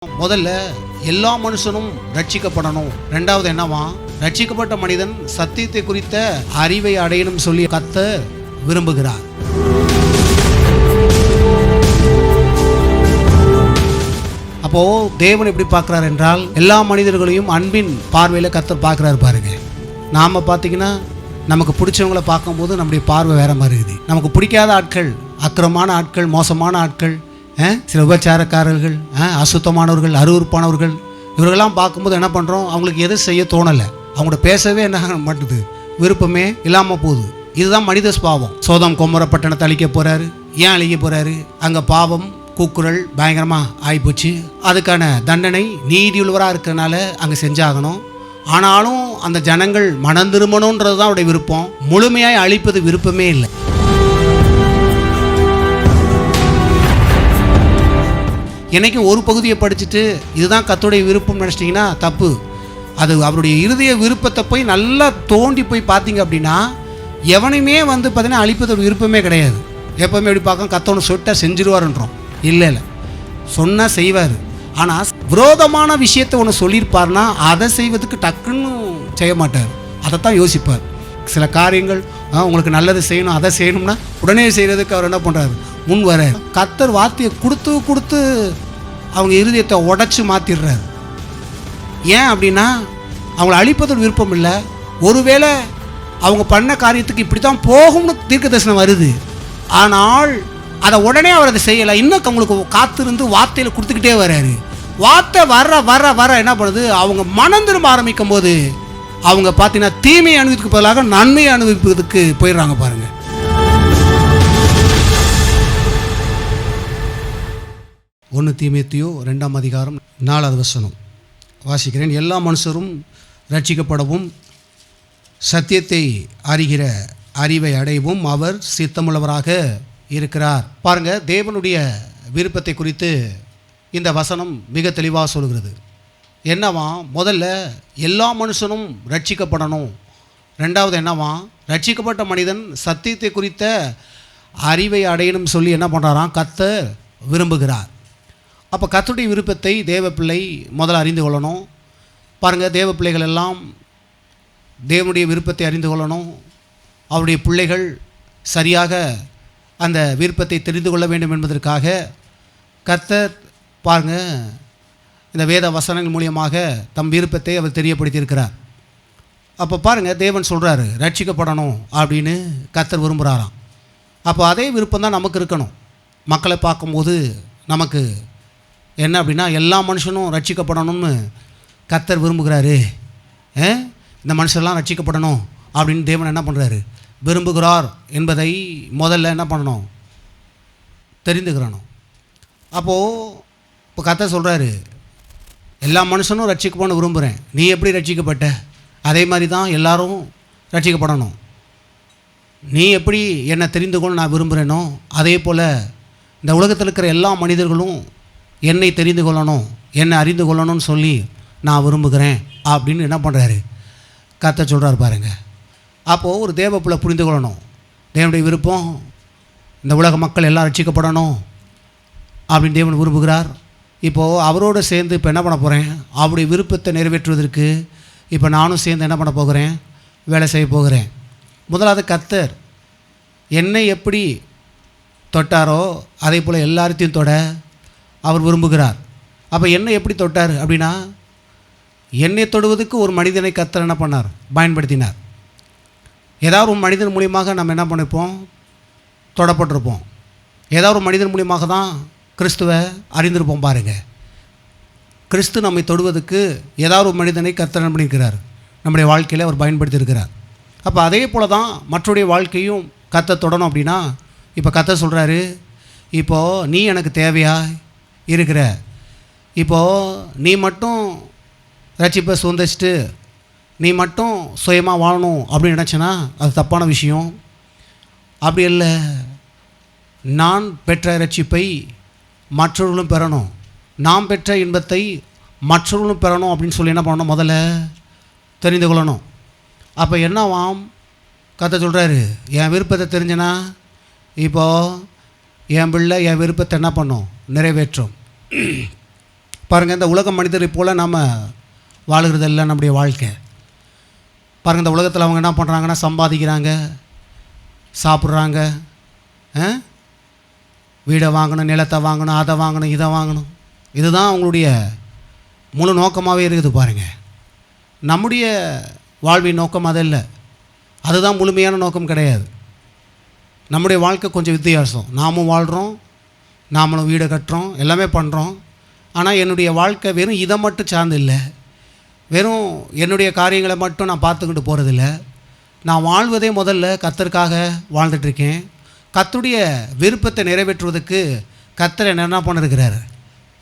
முதல்ல எல்லா மனுஷனும் ரட்சிக்கப்படணும். ரெண்டாவது என்னவா, ரட்சிக்கப்பட்ட மனிதன் சத்தியத்தை குறித்த அறிவை அடையணும் சொல்லி கர்த்தர் விரும்புகிறார். அப்போ தேவன் எப்படி பார்க்கிறார் என்றால், எல்லா மனிதர்களையும் அன்பின் பார்வையில் கர்த்தர் பார்க்கிறார். பாருங்க, நாம பார்த்தீங்கன்னா நமக்கு பிடிச்சவங்களை பார்க்கும்போது நம்முடைய பார்வை வேற மாதிரி இருக்குது. நமக்கு பிடிக்காத ஆட்கள், அக்கிரமான ஆட்கள், மோசமான ஆட்கள், சில உபச்சாரக்காரர்கள், அசுத்தமானவர்கள், அருவருப்பானவர்கள், இவர்களெல்லாம் பார்க்கும்போது என்ன பண்ணுறோம், அவங்களுக்கு எது செய்ய தோணலை, அவங்களோட பேசவே என்ன மாட்டுது, விருப்பமே இல்லாமல் போகுது. இதுதான் மனித ஸ்பாவம். சோதம் கொமர பட்டணத்தை அழிக்க போகிறாரு. ஏன் அழிக்க போகிறாரு? அங்கே பாவம் கூக்குரல் பயங்கரமாக ஆகிப்போச்சு. அதுக்கான தண்டனை நீதியுள்ளவராக இருக்கிறனால அங்கே செஞ்சாகணும். ஆனாலும் அந்த ஜனங்கள் மனம் திரும்பணுன்றது தான் அவருடைய விருப்பம். முழுமையாய் அழிப்பது விருப்பமே இல்லை. என்னைக்கும் ஒரு பகுதியை படிச்சுட்டு இதுதான் கர்த்தருடைய விருப்பம் நினச்சிட்டிங்கன்னா தப்பு. அது அவருடைய இருதய விருப்பத்தை போய் நல்லா தோண்டி போய் பார்த்தீங்க அப்படின்னா, எவனையுமே பார்த்தீங்கன்னா அழிப்பது ஒரு விருப்பமே கிடையாது. எப்போவுமே எப்படி பார்க்க, கர்த்தர் சொட்டா செஞ்சிருவாருன்றோம். இல்லை, சொன்னால் செய்வார். ஆனால் விரோதமான விஷயத்தை ஒன்று சொல்லியிருப்பார்னா அதை செய்வதுக்கு டக்குன்னு செய்ய மாட்டார். அதைத்தான் யோசிப்பார். சில காரியங்கள் உங்களுக்கு நல்லது செய்யணும், அதை செய்யணும்னா உடனே செய்கிறதுக்கு அவர் என்ன பண்ணுறாரு, முன் வர. கர்த்தர் வார்த்தையை கொடுத்து அவங்க இருதயத்தை உடச்சி மாற்றிடுறாரு. ஏன் அப்படின்னா, அவங்கள அழிப்பதோட விருப்பம் இல்லை. ஒருவேளை அவங்க பண்ண காரியத்துக்கு இப்படி தான் போகும்னு தீர்க்க தரிசனம் வருது, ஆனால் அதை உடனே அவர் அதை செய்யலை. இன்னும் அவங்களுக்கு காத்திருந்து வார்த்தையில் கொடுத்துக்கிட்டே வர்றாரு. வார்த்தை வர என்ன பண்ணுது, அவங்க மனம் திரும்ப ஆரம்பிக்கும் போது அவங்க பார்த்தீங்கன்னா தீமையை அனுபவிக்கு பதிலாக நன்மையை அனுபவிப்பதற்கு போயிடுறாங்க. பாருங்க, 1 தீமோத்தேயு 2ஆம் அதிகாரம் 4வது வசனம் வாசிக்கிறேன். எல்லா மனுஷரும் ரட்சிக்கப்படவும் சத்தியத்தை அறிகிற அறிவை அடையவும் அவர் சித்தமுள்ளவராக இருக்கிறார். பாருங்க, தேவனுடைய விருப்பத்தை குறித்து இந்த வசனம் மிக தெளிவாக சொல்கிறது. என்னவா, முதல்ல எல்லா மனுஷனும் ரட்சிக்கப்படணும். ரெண்டாவது என்னவா, ரட்சிக்கப்பட்ட மனிதன் சத்தியத்தை குறித்த அறிவை அடையணும் சொல்லி என்ன பண்ணுறாராம், கர்த்தர் விரும்புகிறார். அப்போ கர்த்தருடைய விருப்பத்தை தேவ பிள்ளை முதல்ல அறிந்து கொள்ளணும். பாருங்கள், தேவ பிள்ளைகள் எல்லாம் தேவனுடைய விருப்பத்தை அறிந்து கொள்ளணும். அவருடைய பிள்ளைகள் சரியாக அந்த விருப்பத்தை தெரிந்து கொள்ள வேண்டும் என்பதற்காக கர்த்தர் பாருங்கள் இந்த வேத வசனங்கள் மூலியமாக தம் விருப்பத்தை அவர் தெரியப்படுத்தியிருக்கிறார். அப்போ பாருங்கள், தேவன் சொல்கிறாரு ரட்சிக்கப்படணும் அப்படின்னு கர்த்தர் விரும்புகிறாராம். அப்போ அதே விருப்பம் தான் நமக்கு இருக்கணும். மக்களை பார்க்கும்போது நமக்கு என்ன அப்படின்னா, எல்லா மனுஷனும் ரட்சிக்கப்படணும்னு கர்த்தர் விரும்புகிறாரு. இந்த மனுஷெல்லாம் ரட்சிக்கப்படணும் அப்படின்னு தேவன் என்ன பண்ணுறாரு, விரும்புகிறார் என்பதை முதல்ல என்ன பண்ணணும், தெரிந்துக்கிறணும். அப்போது இப்போ கர்த்தர் சொல்கிறாரு, எல்லா மனுஷனும் ரட்சிக்கப்படணும் விரும்புகிறேன். நீ எப்படி ரட்சிக்கப்பட்ட, அதே மாதிரி தான் எல்லாரும் ரட்சிக்கப்படணும். நீ எப்படி என்னை தெரிந்து கொள்ள நான் விரும்புகிறேனோ, அதே போல் இந்த உலகத்தில் இருக்கிற எல்லா மனிதர்களும் என்னை தெரிந்து கொள்ளணும், என்னை அறிந்து கொள்ளணும்னு சொல்லி நான் விரும்புகிறேன் அப்படின்னு என்ன பண்ணுறாரு, கர்த்தர் சொல்கிறார். பாருங்கள், அப்போது ஒரு தேவ பிள்ளை புரிந்து கொள்ளணும், தேவனுடைய விருப்பம் இந்த உலக மக்கள் எல்லாம் ரட்சிக்கப்படணும் அப்படின்னு தேவன் விரும்புகிறார். இப்போது அவரோடு சேர்ந்து இப்போ என்ன பண்ண போகிறேன், அவருடைய விருப்பத்தை நிறைவேற்றுவதற்கு இப்போ நானும் சேர்ந்து என்ன பண்ண போகிறேன், வேலை செய்ய போகிறேன். முதலாவது கர்த்தர் என்னை எப்படி தொட்டாரோ அதே போல் எல்லாத்தையும் தொட அவர் விரும்புகிறார். அப்போ என்னை எப்படி தொட்டார் அப்படின்னா, என்னை தொடுவதற்கு ஒரு மனிதனை கர்த்தர் என்ன பண்ணார், பயன்படுத்தினார். ஏதாவது ஒரு மனிதன் மூலியமாக நம்ம என்ன பண்ணிப்போம், தொடப்பட்டிருப்போம். ஏதாவது ஒரு மனிதன் மூலியமாக தான் கிறிஸ்துவை அறிந்திருப்போம். பாருங்கள், கிறிஸ்து நம்மை தொடுவதற்கு ஏதாவது ஒரு மனிதனை கர்த்தர் என்ன பண்ணியிருக்கிறார், நம்முடைய வாழ்க்கையில் அவர் பயன்படுத்தியிருக்கிறார். அப்போ அதே போல் தான் மற்றவருடைய வாழ்க்கையும் கர்த்தர் தொடணும். அப்படின்னா இப்போ கர்த்தர் சொல்கிறாரு, இப்போது நீ எனக்கு தேவையா இருக்கிற, இப்போது நீ மட்டும் ரட்சிப்பை சுதந்திரிச்சிட்டு நீ மட்டும் சுயமாக வாழணும் அப்படின்னு நினச்சேன்னா அது தப்பான விஷயம். அப்படி இல்லை, நான் பெற்ற ரட்சிப்பை மற்றவர்களும் பெறணும், நாம் பெற்ற இன்பத்தை மற்றவர்களும் பெறணும் அப்படின்னு சொல்லி என்ன பண்ணணும், முதல்ல தெரிந்து கொள்ளணும். அப்போ என்னவாம், கர்த்தர் சொல்கிறாரு, என் விருப்பத்தை தெரிஞ்சனா இப்போது என் பிள்ளை என் விருப்பத்தை என்ன பண்ணும், நிறைவேற்றும். பாருங்கள், இந்த உலக மனிதரை போல் நம்ம வாழுகிறதெல்லாம் நம்முடைய வாழ்க்கை. பாருங்கள், இந்த உலகத்தில் அவங்க என்ன பண்ணுறாங்கன்னா, சம்பாதிக்கிறாங்க, சாப்பிட்றாங்க, வீடை வாங்கணும், நிலத்தை வாங்கணும், அதை வாங்கணும், இதை வாங்கணும். இதுதான் அவங்களுடைய முழு நோக்கமாகவே இருக்குது. பாருங்கள், நம்முடைய வாழ்வின் நோக்கம் அது இல்லை. அதுதான் முழுமையான நோக்கம் கிடையாது. நம்முடைய வாழ்க்கை கொஞ்சம் வித்தியாசம். நாமும் வாழ்கிறோம், நாமளும் வீடை கட்டுறோம், எல்லாமே பண்ணுறோம். ஆனால் என்னுடைய வாழ்க்கை வெறும் இதை மட்டும் சார்ந்து இல்லை. வெறும் என்னுடைய காரியங்களை மட்டும் நான் பார்த்துக்கிட்டு போகிறதில்ல. நான் வாழ்வதே முதல்ல கர்த்தருக்காக வாழ்ந்துட்டுருக்கேன். கர்த்தருடைய விருப்பத்தை நிறைவேற்றுவதற்கு கர்த்தர் என்ன பண்ணிருக்கிறார்,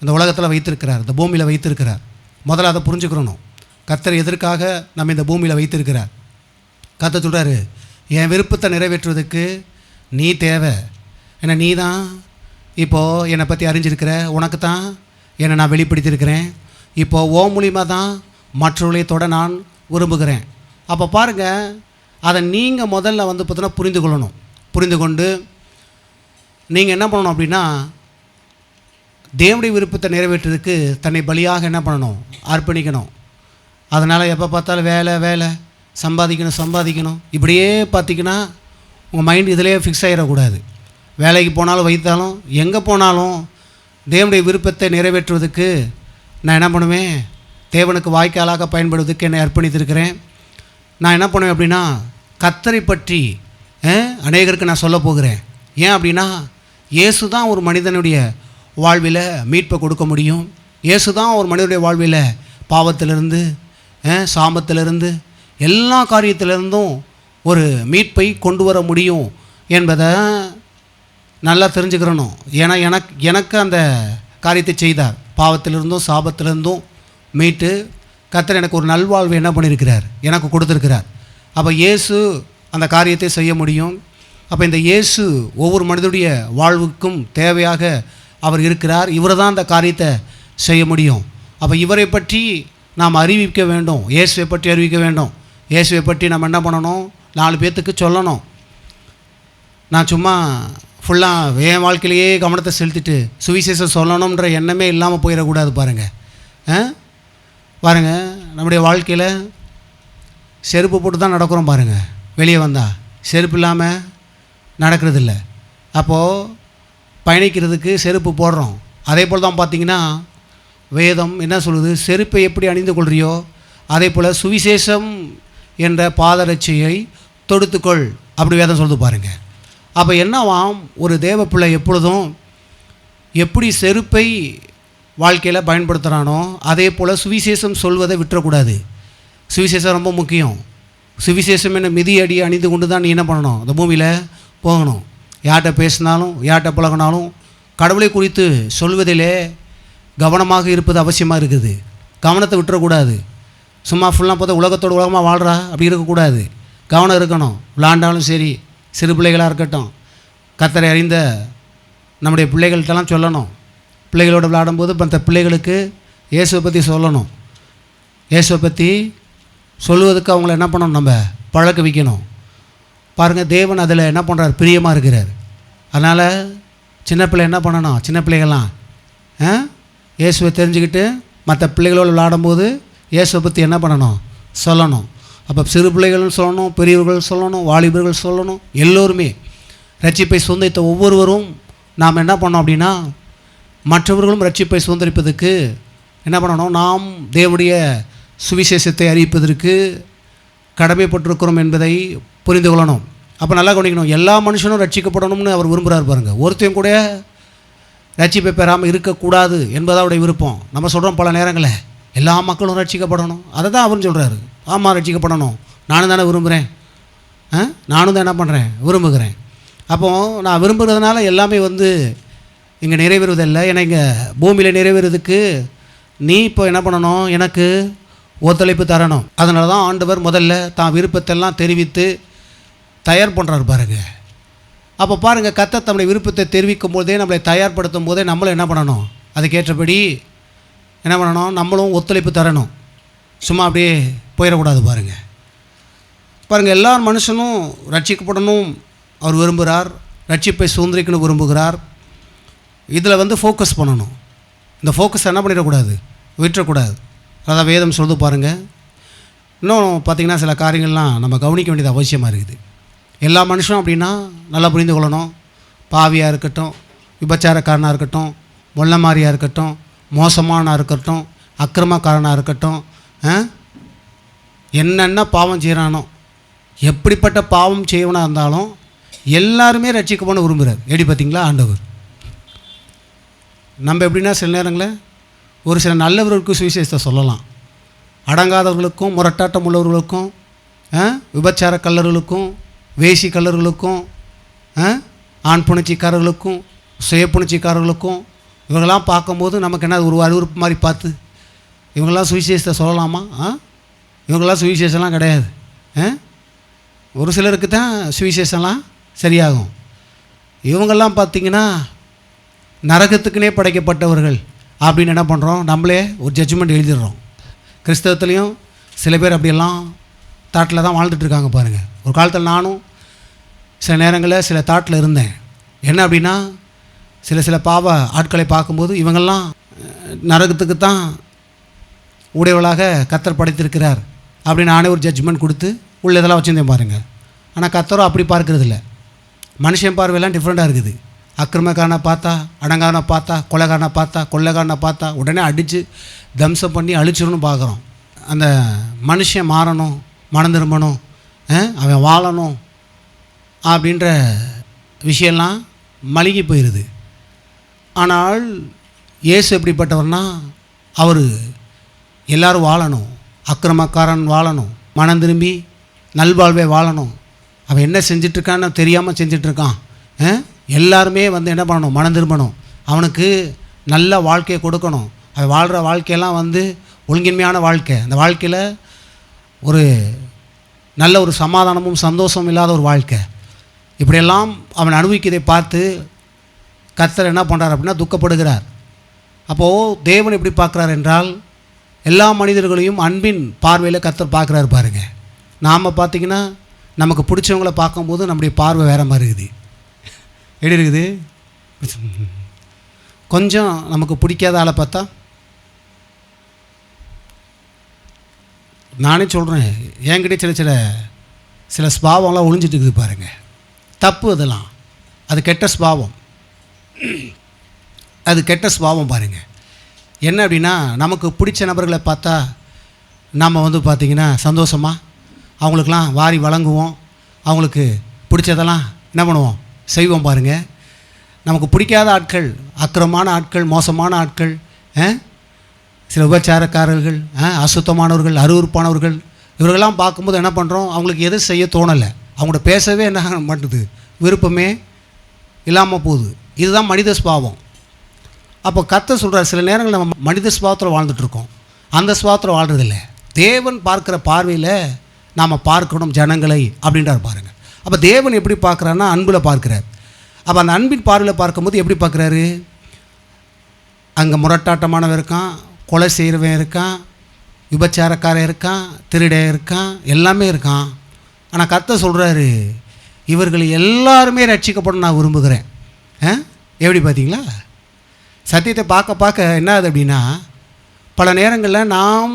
இந்த உலகத்தில் வைத்திருக்கிறார், இந்த பூமியில் வைத்திருக்கிறார். முதல்ல அதை புரிஞ்சுக்கிறணும். கர்த்தர் எதற்காக நம்ம இந்த பூமியில் வைத்திருக்கிறார். கர்த்தர் சொல்கிறாரு, என் விருப்பத்தை நிறைவேற்றுவதற்கு நீ தேவை. ஏன்னா நீ தான் இப்போது என்னை பற்றி அறிஞ்சிருக்கிற, உனக்கு தான் என்னை நான் வெளிப்படுத்தியிருக்கிறேன். இப்போது ஓ மூலிமா தான் மற்றவர்களை தொட நான் விரும்புகிறேன். அப்போ பாருங்கள், அதை நீங்கள் முதல்ல பார்த்தீங்கன்னா புரிந்து கொள்ளணும். புரிந்து கொண்டு நீங்கள் என்ன பண்ணணும் அப்படின்னா, தேவனுடைய விருப்பத்தை நிறைவேற்றுறதுக்கு தன்னை பலியாக என்ன பண்ணணும், அர்ப்பணிக்கணும். அதனால் எப்போ பார்த்தாலும் வேலை வேலை, சம்பாதிக்கணும் இப்படியே பார்த்திங்கன்னா உங்கள் மைண்ட் இதிலே ஃபிக்ஸ் ஆகிடக்கூடாது. வேலைக்கு போனாலும் வைத்தாலும் எங்கே போனாலும் தேவனுடைய விருப்பத்தை நிறைவேற்றுவதற்கு நான் என்ன பண்ணுவேன், தேவனுக்கு வாய்க்காலாக பயன்படுவதற்கு என்னை அர்ப்பணித்திருக்கிறேன். நான் என்ன பண்ணுவேன் அப்படின்னா, கர்த்தரை பற்றி அநேகருக்கு நான் சொல்ல போகிறேன். ஏன் அப்படின்னா, இயேசு தான் ஒரு மனிதனுடைய வாழ்வில் மீட்பை கொடுக்க முடியும். இயேசு தான் ஒரு மனிதனுடைய வாழ்வில் பாவத்திலிருந்து, சாபத்திலிருந்து, எல்லா காரியத்திலிருந்தும் ஒரு மீட்பை கொண்டு வர முடியும் என்பதை நல்லா தெரிஞ்சுக்கிறணும். ஏன்னா எனக்கு அந்த காரியத்தை செய்தார். பாவத்திலிருந்தும் சாபத்திலிருந்தும் மீட்டு கர்த்தர் எனக்கு ஒரு நல்வாழ்வு என்ன பண்ணியிருக்கிறார், எனக்கு கொடுத்துருக்கிறார். அப்போ இயேசு அந்த காரியத்தை செய்ய முடியும். அப்போ இந்த இயேசு ஒவ்வொரு மனிதனுடைய வாழ்வுக்கும் தேவையாக அவர் இருக்கிறார். இவர் தான் அந்த காரியத்தை செய்ய முடியும். அப்போ இவரை பற்றி நாம் அறிவிக்க வேண்டும், இயேசுவை பற்றி அறிவிக்க வேண்டும். இயேசுவை பற்றி நம்ம என்ன பண்ணணும், 4 பேர்த்துக்கு சொல்லணும். நான் சும்மா ஃபுல்லாக என் வாழ்க்கையிலேயே கவனத்தை செலுத்திட்டு சுவிசேஷம் சொல்லணுன்ற எண்ணமே இல்லாமல் போயிடக்கூடாது. பாருங்கள், நம்முடைய வாழ்க்கையில் செருப்பு போட்டு தான் நடக்கிறோம். பாருங்கள், வெளியே வந்தால் செருப்பு இல்லாமல் நடக்கிறதில்ல. அப்போது பயணிக்கிறதுக்கு செருப்பு போடுறோம். அதே போல் தான் பார்த்திங்கன்னா வேதம் என்ன சொல்லுது, செருப்பை எப்படி அணிந்து கொள்கிறியோ அதே போல் சுவிசேஷம் என்ற பாதரட்சியை தொடுத்துக்கொள் அப்படி வேதம் சொல்லுது. பாருங்கள், அப்போ என்னவாம், ஒரு தேவ பிள்ளை எப்பொழுதும் எப்படி செருப்பை வாழ்க்கையில் பயன்படுத்துகிறானோ அதே போல் சுவிசேஷம் சொல்வதை விட்டுறக்கூடாது. சுவிசேஷம் ரொம்ப முக்கியம். சுவிசேஷம் என்ன மிதி அடி அணிந்து கொண்டு தான் நீ என்ன பண்ணணும், அந்த பூமியில் போகணும். யார்கிட்ட பேசினாலும் யார்கிட்ட பழகினாலும் கடவுளை குறித்து சொல்வதிலே கவனமாக இருப்பது அவசியமாக இருக்குது. கவனத்தை விட்டுறக்கூடாது. சும்மா ஃபுல்லாக பார்த்தா உலகத்தோட உலகமாக வாழ்கிறா அப்படி இருக்கக்கூடாது. கவனம் இருக்கணும். விளாண்டாலும் சரி, சிறு பிள்ளைகளாக இருக்கட்டும், கர்த்தரை அறிந்த நம்முடைய பிள்ளைகள்கிட்டலாம் சொல்லணும். பிள்ளைகளோடு விளையாடும்போது மற்ற பிள்ளைகளுக்கு இயேசுவை பற்றி சொல்லணும். இயேசுவை பற்றி சொல்லுவதுக்கு அவங்கள என்ன பண்ணணும், நம்ம பழக்க வைக்கணும். பாருங்கள், தேவன் அதில் என்ன பண்ணுறார், பிரியமாக இருக்கிறார். அதனால் சின்ன பிள்ளை என்ன பண்ணணும், சின்ன பிள்ளைகள்லாம் இயேசுவை தெரிஞ்சுக்கிட்டு மற்ற பிள்ளைகளோடு விளையாடும்போது இயேசுவை பற்றி என்ன பண்ணணும், சொல்லணும். அப்போ சிறு பிள்ளைகளும் சொல்லணும், பெரியவர்கள் சொல்லணும், வாலிபர்கள் சொல்லணும். எல்லோருமே ரட்சிப்பை சுதந்திரித்த ஒவ்வொருவரும் நாம் என்ன பண்ணோம் அப்படின்னா, மற்றவர்களும் ரட்சிப்பை சுதந்திரிப்பதற்கு என்ன பண்ணணும், நாம் தேவனுடைய சுவிசேஷத்தை அறிவிப்பதற்கு கடமைப்பட்டிருக்கிறோம் என்பதை புரிந்து கொள்ளணும். அப்போ நல்லா கவனிக்கணும். எல்லா மனுஷனும் ரட்சிக்கப்படணும்னு அவர் விரும்புகிறார். பாருங்கள், ஒருத்தையும் கூட ரட்சிப்பை பெறாமல் இருக்கக்கூடாது என்பது அவருடைய விருப்பம். நம்ம சொல்கிறோம் பல நேரங்களில் எல்லா மக்களும் ரட்சிக்கப்படணும், அதை தான் அவரும் சொல்கிறாரு. ஆமாம், ரட்சிக்கப்படணும், நானும் தானே விரும்புகிறேன், நானும் தான் என்ன பண்ணுறேன், விரும்புகிறேன். அப்போது நான் விரும்புகிறதுனால எல்லாமே இங்கே நிறைவேறுவதில்லை. ஏன்னா இங்கே பூமியில் நிறைவேறதுக்கு நீ இப்போ என்ன பண்ணணும், எனக்கு ஒத்துழைப்பு தரணும். அதனால தான் ஆண்டவர் முதல்ல தான் விருப்பத்தெல்லாம் தெரிவித்து தயார் பண்ணுறாரு. பாருங்கள், அப்போ பாருங்கள், கர்த்தர் தம்முடைய விருப்பத்தை தெரிவிக்கும் போதே நம்மளை தயார்படுத்தும் போதே நம்மளும் என்ன பண்ணணும், அதுக்கேற்றபடி என்ன பண்ணணும், நம்மளும் ஒத்துழைப்பு தரணும். சும்மா அப்படியே போயிடக்கூடாது. பாருங்கள், எல்லா மனுஷனும் ரட்சிக்கப்படணும் அவர் விரும்புகிறார். ரட்சிப்பை சுதந்திரிக்கணும் விரும்புகிறார். இதில் ஃபோக்கஸ் பண்ணணும். இந்த ஃபோக்கஸ் என்ன பண்ணிடக்கூடாது, விட்டுறக்கூடாது. அதான் வேதம் சொல்லுது பாருங்கள். இன்னும் பார்த்திங்கன்னா சில காரியங்கள்லாம் நம்ம கவனிக்க வேண்டியது அவசியமாக இருக்குது. எல்லா மனுஷனும் அப்படின்னா நல்லா புரிந்து கொள்ளணும். பாவியாக இருக்கட்டும், விபச்சாரக்காரனாக இருக்கட்டும், மொல்ல மாதிரியாக இருக்கட்டும், மோசமானாக இருக்கட்டும், அக்கிரமக்காரனாக இருக்கட்டும், என்னென்ன பாவம் செய்கிறானோ, எப்படிப்பட்ட பாவம் செய்வனாக இருந்தாலும் எல்லாருமே ரட்சிக்கப்படணும்னு விரும்புகிறார். எப்படி பார்த்திங்களா ஆண்டவர். நம்ம எப்படின்னா சில நேரங்களில் ஒரு சில நல்லவர்களுக்கும் சுவிசேஷத்தை சொல்லலாம், அடங்காதவர்களுக்கும், முரட்டாட்டம் உள்ளவர்களுக்கும், விபச்சார கல்லர்களுக்கும், வேசி கல்லர்களுக்கும், ஆண் புணர்ச்சிக்காரர்களுக்கும், சுய புணர்ச்சிக்காரர்களுக்கும், இவங்களாம் பார்க்கும்போது நமக்கு என்ன ஒரு அறிவுறுப்பு மாதிரி பார்த்து இவங்களாம் சுவிசேஷத்தை சொல்லலாமா? இவங்களாம் சுவிசேஷம்லாம் கிடையாது. ஒரு சிலருக்கு தான் சுவிசேஷம்லாம் சரியாகும். இவங்கெல்லாம் பார்த்திங்கன்னா நரகத்துக்குனே படைக்கப்பட்டவர்கள் அப்படின்னு என்ன பண்ணுறோம், நம்மளே ஒரு ஜட்ஜ்மெண்ட் எழுதிடுறோம். கிறிஸ்தவத்துலேயும் சில பேர் அப்படியெல்லாம் தாட்டில் தான் வாழ்ந்துட்டுருக்காங்க பாருங்கள். ஒரு காலத்தில் நானும் சில நேரங்களில் சில தாட்டில் இருந்தேன். என்ன அப்படின்னா சில பாவ ஆட்களை பார்க்கும்போது இவங்கெல்லாம் நரகத்துக்கு தான் உடையவளாக கர்த்தர் படைத்திருக்கிறார் அப்படின்னு நானே ஒரு ஜட்ஜ்மெண்ட் கொடுத்து உள்ள இதெல்லாம் வச்சுருந்தேன் பாருங்கள். ஆனால் கர்த்தரும் அப்படி பார்க்கறது இல்லை. மனுஷன் பார்வையெல்லாம் டிஃப்ரெண்ட்டாக இருக்குது. அக்கிரமக்காரனை பார்த்தா, அடங்காரனை பார்த்தா, கொலைகாரனை பார்த்தா, கொள்ளைக்காரனை பார்த்தா உடனே அடித்து தம்சம் பண்ணி அழிச்சிடணும்னு பார்க்குறோம். அந்த மனுஷன் மாறணும், மனம் திரும்பணும், அவன் வாழணும் அப்படின்ற விஷயம்லாம் மழுகி போயிடுது. ஆனால் இயேசு எப்படிப்பட்டவர்னா அவர் எல்லோரும் வாழணும், அக்கிரமக்காரன் வாழணும், மனம் திரும்பி நல்வாழ்வை வாழணும். அவன் என்ன செஞ்சிட்ருக்கான்னு தெரியாமல் செஞ்சிட்ருக்கான். எல்லாருமே வந்து என்ன பண்ணணும், மனம் திரும்பணும், அவனுக்கு நல்ல வாழ்க்கையை கொடுக்கணும். அவன் வாழ்கிற வாழ்க்கையெல்லாம் வந்து ஒழுங்கின்மையான வாழ்க்கை. அந்த வாழ்க்கையில் ஒரு நல்ல ஒரு சமாதானமும் சந்தோஷமும் இல்லாத ஒரு வாழ்க்கை. இப்படியெல்லாம் அவன் அனுபவிக்கிறதை பார்த்து கர்த்தர் என்ன பண்ணுறார் அப்படின்னா துக்கப்படுகிறார். அப்போது தேவன் எப்படி பார்க்குறார் என்றால் எல்லா மனிதர்களையும் அன்பின் பார்வையில் கர்த்தர் பார்க்குறாரு பாருங்கள். நாம் பார்த்திங்கன்னா நமக்கு பிடிச்சவங்கள பார்க்கும்போது நம்முடைய பார்வை வேறு மாதிரி இருக்குது. எப்படி இருக்குது? கொஞ்சம் நமக்கு பிடிக்காத ஆளை பார்த்தா, நானே சொல்கிறேன், என்கிட்ட சில ஸ்பாவம்லாம் ஒளிஞ்சிட்டு இருக்குது பாருங்கள். தப்பு, அதெல்லாம் அது கெட்ட ஸ்பாவம். அது கெட்ட ஸ்பாவம் பாருங்கள். என்ன அப்படின்னா நமக்கு பிடிச்ச நபர்களை பார்த்தா நாம் வந்து பார்த்திங்கன்னா சந்தோஷமாக அவங்களுக்கெல்லாம் வாரி வழங்குவோம், அவங்களுக்கு பிடிச்சதெல்லாம் என்ன பண்ணுவோம், செய்வோம் பாருங்கள். நமக்கு பிடிக்காத ஆட்கள், அக்கிரமான ஆட்கள், மோசமான ஆட்கள், சில விபச்சாரக்காரர்கள், அசுத்தமானவர்கள், அருவருப்பானவர்கள், இவர்களெல்லாம் பார்க்கும்போது என்ன பண்ணுறோம், அவங்களுக்கு எது செய்ய தோணலை, அவங்களோட பேசவே என்ன மாட்டுது, விருப்பமே இல்லாமல் போகுது. இதுதான் மனித ஸ்பாவம். அப்போ கர்த்தர் சொல்கிறார், சில நேரங்கள் நம்ம மனித ஸ்பாவத்தில் வாழ்ந்துட்டுருக்கோம், அந்த ஸ்பாவத்தில் வாழ்கிறதில்லை. தேவன் பார்க்குற பார்வையில் நாம் பார்க்கணும் ஜனங்களை அப்படின்றார் பாருங்கள். அப்போ தேவன் எப்படி பார்க்குறாருன்னா அன்பில் பார்க்குறார். அப்போ அந்த அன்பின் பார்வையில் பார்க்கும்போது எப்படி பார்க்குறாரு, அங்கே முரட்டாட்டமானவன் இருக்கான், கொலை செய்கிறவன் இருக்கான், விபச்சாரக்காரன் இருக்கான், திருடன் இருக்கான், எல்லாமே இருக்கான். ஆனால் கர்த்தர் சொல்கிறாரு, இவர்கள் எல்லாருமே ரட்சிக்கப்படும் நான் விரும்புகிறேன். எப்படி பார்த்தீங்களா? சத்தியத்தை பார்க்க பார்க்க என்ன ஆகுது அப்படின்னா, பல நேரங்களில் நாம்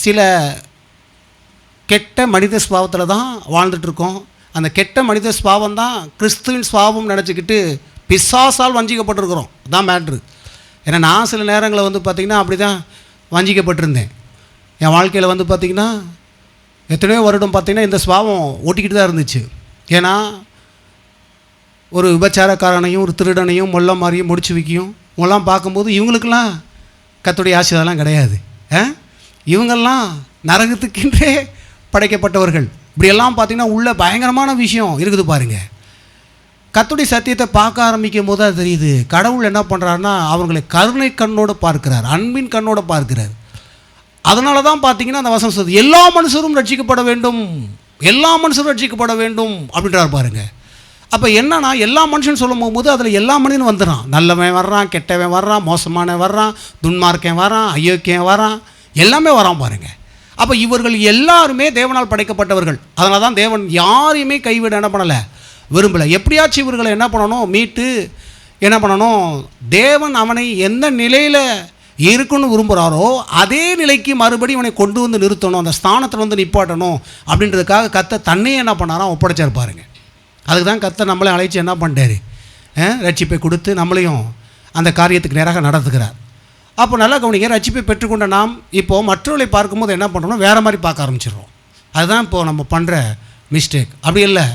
சில கெட்ட மனித ஸ்பாவத்தில் தான் வாழ்ந்துட்டுருக்கோம். அந்த கெட்ட மனித ஸ்பாவம் தான் கிறிஸ்துவின் ஸ்பாவம் நினச்சிக்கிட்டு பிசாசால் வஞ்சிக்கப்பட்டிருக்கிறோம். அதுதான் மேட்ரு. ஏன்னா நான் சில நேரங்களில் வந்து பார்த்திங்கன்னா அப்படி தான் வஞ்சிக்கப்பட்டிருந்தேன். என் வாழ்க்கையில் வந்து பார்த்திங்கன்னா எத்தனையோ வருடம் பார்த்திங்கன்னா இந்த ஸ்பாவம் ஓட்டிக்கிட்டு தான் இருந்துச்சு. ஏன்னா ஒரு விபச்சாரக்காரனையும் ஒரு திருடனையும் மொல்ல மாதிரியும் முடிச்சு வைக்கியும் இவங்கெல்லாம் பார்க்கும்போது இவங்களுக்கெல்லாம் கர்த்தருடைய ஆசீர்வாதம்லாம் கிடையாது. இவங்கெல்லாம் நரகத்துக்கென்றே படைக்கப்பட்டவர்கள். இப்படியெல்லாம் பார்த்திங்கன்னா உள்ள பயங்கரமான விஷயம் இருக்குது பாருங்கள். கர்த்தருடைய சத்தியத்தை பார்க்க ஆரம்பிக்கும் போது அது தெரியுது, கடவுள் என்ன பண்ணுறாருன்னா அவங்களை கருணை கண்ணோடு பார்க்கிறார், அன்பின் கண்ணோடு பார்க்கிறார். அதனால தான் பார்த்திங்கன்னா அந்த வசனம் சொல்லுது, எல்லா மனுஷரும் ரட்சிக்கப்பட வேண்டும், எல்லா மனுஷரும் ரட்சிக்கப்பட வேண்டும் அப்படின்றார் பாருங்கள். அப்போ என்னன்னா எல்லா மனுஷன் சொல்லும் போகும்போது அதில் எல்லா மனிதனும் வந்துடுறான். நல்லவன் வர்றான், கெட்டவன் வர்றான், மோசமானவன் வர்றான், துன்மார்க்கன் வரான், அயோக்கியன் வரான், எல்லாமே வரான் பாருங்கள். அப்போ இவர்கள் எல்லாருமே தேவனால் படைக்கப்பட்டவர்கள். அதனால தான் தேவன் யாரையுமே கைவிட என்ன பண்ணலை, விரும்பலை. எப்படியாச்சும் இவர்களை என்ன பண்ணணும், மீட்டு என்ன பண்ணணும், தேவன் அவனை எந்த நிலையில் இருக்குன்னு விரும்புகிறாரோ அதே நிலைக்கு மறுபடியும் இவனை கொண்டு வந்து நிறுத்தணும், அந்த ஸ்தானத்தில் வந்து நிப்பாட்டணும் அப்படின்றதுக்காக கர்த்தர் தன்னையே என்ன பண்ணாராம், ஒப்படைச்சார் பாருங்க. அதுக்கு தான் கர்த்தர் நம்மளை அழைச்சி என்ன பண்ணிட்டாரு, ரட்சிப்பை கொடுத்து நம்மளையும் அந்த காரியத்துக்கு நேராக நடத்துகிறார். அப்போ நல்லா கவனிங்க, ரட்சிப்பை பெற்றுக்கொண்ட நாம் இப்போது மற்றவர்களை பார்க்கும்போது என்ன பண்ணுறோம், வேறு மாதிரி பார்க்க ஆரம்பிச்சிடுறோம். அதுதான் இப்போது நம்ம பண்ணுற மிஸ்டேக். அப்படி இல்லை,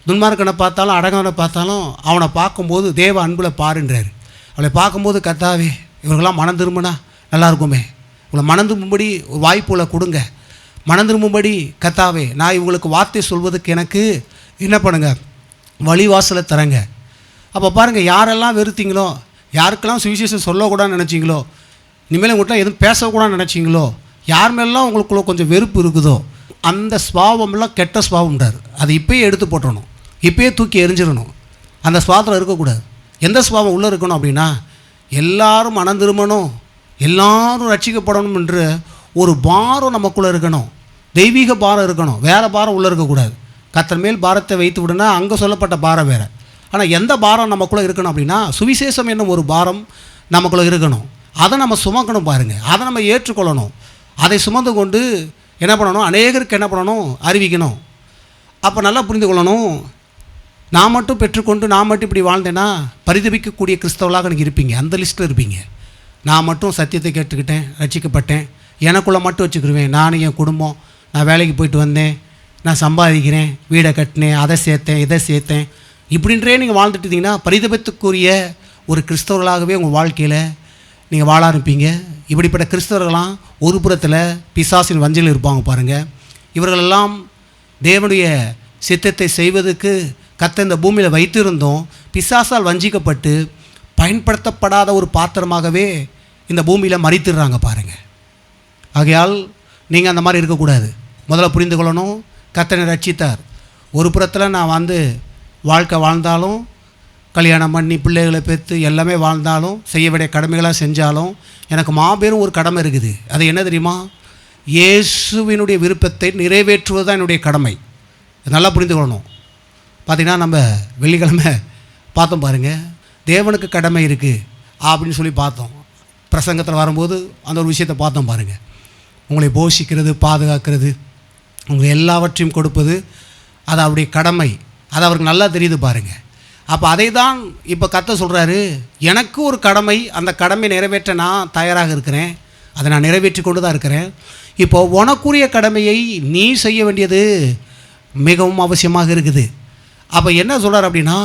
துன்மார்க்கனை பார்த்தாலும் அடங்கவனை பார்த்தாலும் அவனை பார்க்கும்போது தேவ அன்பில் பாருன்றார். அவளை பார்க்கும்போது கர்த்தாவே இவர்களெலாம் மனம் திரும்பினா நல்லா இருக்குமே, இவங்களை மனம் திரும்பும்படி ஒரு வாய்ப்புகளை கொடுங்க, மனம் திரும்பும்படி கர்த்தாவே நான் இவங்களுக்கு வார்த்தை சொல்வதுக்கு எனக்கு என்ன பண்ணுங்க, வழிவாசலை தரங்க. அப்போ பாருங்கள், யாரெல்லாம் வெறுத்தீங்களோ, யாருக்கெல்லாம் சுவிசேஷம் சொல்லக்கூடாதுன்னு நினச்சிங்களோ, இனிமேல் உங்கள்கிட்ட எதுவும் பேசக்கூடாதுன்னு நினச்சிங்களோ, யார் மேலாம் உங்களுக்குள்ள கொஞ்சம் வெறுப்பு இருக்குதோ அந்த ஸ்வாவமெல்லாம் கெட்ட ஸ்வாவம்ன்றார். அதை இப்போயே எடுத்து போட்டுடணும், இப்போயே தூக்கி எரிஞ்சிடணும். அந்த ஸ்வாவத்தில் இருக்கக்கூடாது. எந்த ஸ்வாவம் உள்ளே இருக்கணும் அப்படின்னா, எல்லாரும் மனம் திரும்பணும், எல்லாரும் ரட்சிக்கப்படணும் என்ற ஒரு பாரம் நமக்குள்ளே இருக்கணும், தெய்வீக பாரம் இருக்கணும். வேறு பாரம் உள்ளே இருக்கக்கூடாது. கர்த்தர் மேல் பாரத்தை வைத்து விடுனா அங்கே சொல்லப்பட்ட பாரம் வேறு. ஆனால் எந்த பாரம் நமக்குள்ளே இருக்கணும் அப்படின்னா, சுவிசேஷம் என்னும் ஒரு பாரம் நமக்குள்ளே இருக்கணும். அதை நம்ம சுமக்கணும் பாருங்கள், அதை நம்ம ஏற்றுக்கொள்ளணும். அதை சுமந்து கொண்டு என்ன பண்ணணும், அநேகருக்கு என்ன பண்ணணும், அறிவிக்கணும். அப்போ நல்லா புரிந்து கொள்ளணும், நான் மட்டும் பெற்றுக்கொண்டு நான் மட்டும் இப்படி வாழ்ந்தேன்னா பரிதபிக்கக்கூடிய கிறிஸ்தவர்களாக எனக்கு இருப்பீங்க, அந்த லிஸ்ட்டில் இருப்பீங்க. நான் மட்டும் சத்தியத்தை கேட்டுக்கிட்டேன், ரட்சிக்கப்பட்டேன், எனக்குள்ளே மட்டும் வச்சுக்கிடுவேன், நான் என் குடும்பம், நான் வேலைக்கு போயிட்டு வந்தேன், நான் சம்பாதிக்கிறேன், வீடை கட்டினேன், அதை சேர்த்தேன், இதை சேர்த்தேன், இப்படின்றே நீங்கள் வாழ்ந்துட்டு இருந்தீங்கன்னா பரிதபத்துக்குரிய ஒரு கிறிஸ்தவர்களாகவே உங்கள் வாழ்க்கையில் நீங்கள் வாழ ஆரம்பிப்பீங்க. இப்படிப்பட்ட கிறிஸ்தவர்களாம் ஒரு புறத்தில் பிசாசின் வஞ்சல் இருப்பாங்க பாருங்கள். இவர்களெல்லாம் தேவனுடைய சித்தத்தை செய்வதற்கு கர்த்தர் இந்த பூமியில் வைத்திருந்தோம், பிசாசால் வஞ்சிக்கப்பட்டு பயன்படுத்தப்படாத ஒரு பாத்திரமாகவே இந்த பூமியில் மறித்துடுறாங்க பாருங்கள். ஆகையால் நீங்கள் அந்த மாதிரி இருக்கக்கூடாது. முதல்ல புரிந்து கொள்ளணும், கர்த்தரை ரட்சித்தார். ஒரு புறத்தில் நான் வாழ்க்கை வாழ்ந்தாலும், கல்யாணம் பண்ணி பிள்ளைகளை பெற்று எல்லாமே வாழ்ந்தாலும், செய்ய வேண்டிய கடமைகளாக செஞ்சாலும் எனக்கு மாபெரும் ஒரு கடமை இருக்குது. அது என்ன தெரியுமா, இயேசுவினுடைய விருப்பத்தை நிறைவேற்றுவது தான் என்னுடைய கடமை. நல்லா புரிந்து கொள்ளணும். பார்த்திங்கன்னா நம்ம வெள்ளிக்கிழமை பார்த்தோம் பாருங்கள், தேவனுக்கு கடமை இருக்குது அப்படின்னு சொல்லி பார்த்தோம். பிரசங்கத்தில் வரும்போது அந்த ஒரு விஷயத்தை பார்த்தோம் பாருங்கள். உங்களை போஷிக்கிறது, பாதுகாக்கிறது, உங்களை எல்லாவற்றையும் கொடுப்பது அது அவருடைய கடமை. அது அவருக்கு நல்லா தெரியுது பாருங்கள். அப்போ அதை தான் இப்போ கர்த்தர் சொல்கிறாரு, எனக்கு ஒரு கடமை, அந்த கடமை நிறைவேற்ற நான் தயாராக இருக்கிறேன், அதை நான் நிறைவேற்றி கொண்டு தான் இருக்கிறேன். இப்போ உனக்குரிய கடமையை நீ செய்ய வேண்டியது மிகவும் அவசியமாக இருக்குது. அப்போ என்ன சொல்கிறார் அப்படின்னா,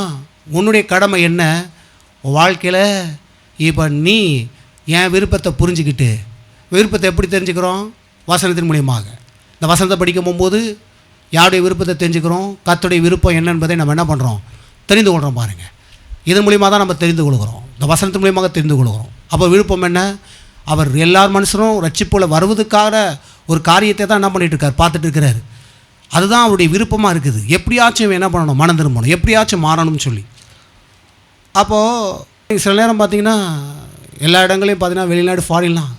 உன்னுடைய கடமை என்ன, வாழ்க்கையில் இப்போ நீ என் விருப்பத்தை புரிஞ்சுக்கிட்டு, விருப்பத்தை எப்படி தெரிஞ்சுக்கிறோம், வசனத்தின் மூலியமாக. இந்த வசனத்தை படிக்கும் போகும்போது யாருடைய விருப்பத்தை தெரிஞ்சுக்கிறோம், கர்த்தருடைய விருப்பம் என்ன என்பதை நம்ம என்ன பண்ணுறோம், தெரிந்து கொள்கிறோம் பாருங்கள். இதன் மூலியமாக தான் நம்ம தெரிந்து கொள்கிறோம், இந்த வசனத்தின் மூலியமாக தெரிந்து கொள்கிறோம். அப்போ விருப்பம் என்ன, அவர் எல்லார் மனுஷனும் ரட்சிப்பில் வருவதுக்காக ஒரு காரியத்தை தான் என்ன பண்ணிகிட்டு இருக்கார், பார்த்துட்டு இருக்கிறார். அதுதான் அவருடைய விருப்பமாக இருக்குது. எப்படியாச்சும் என்ன பண்ணணும், மனம் திரும்பணும், எப்படியாச்சும் மாறணும்னு சொல்லி. அப்போது சில நேரம் பார்த்திங்கன்னா எல்லா இடங்களையும் பார்த்திங்கன்னா வெளிநாடு ஃபாரின்லாம்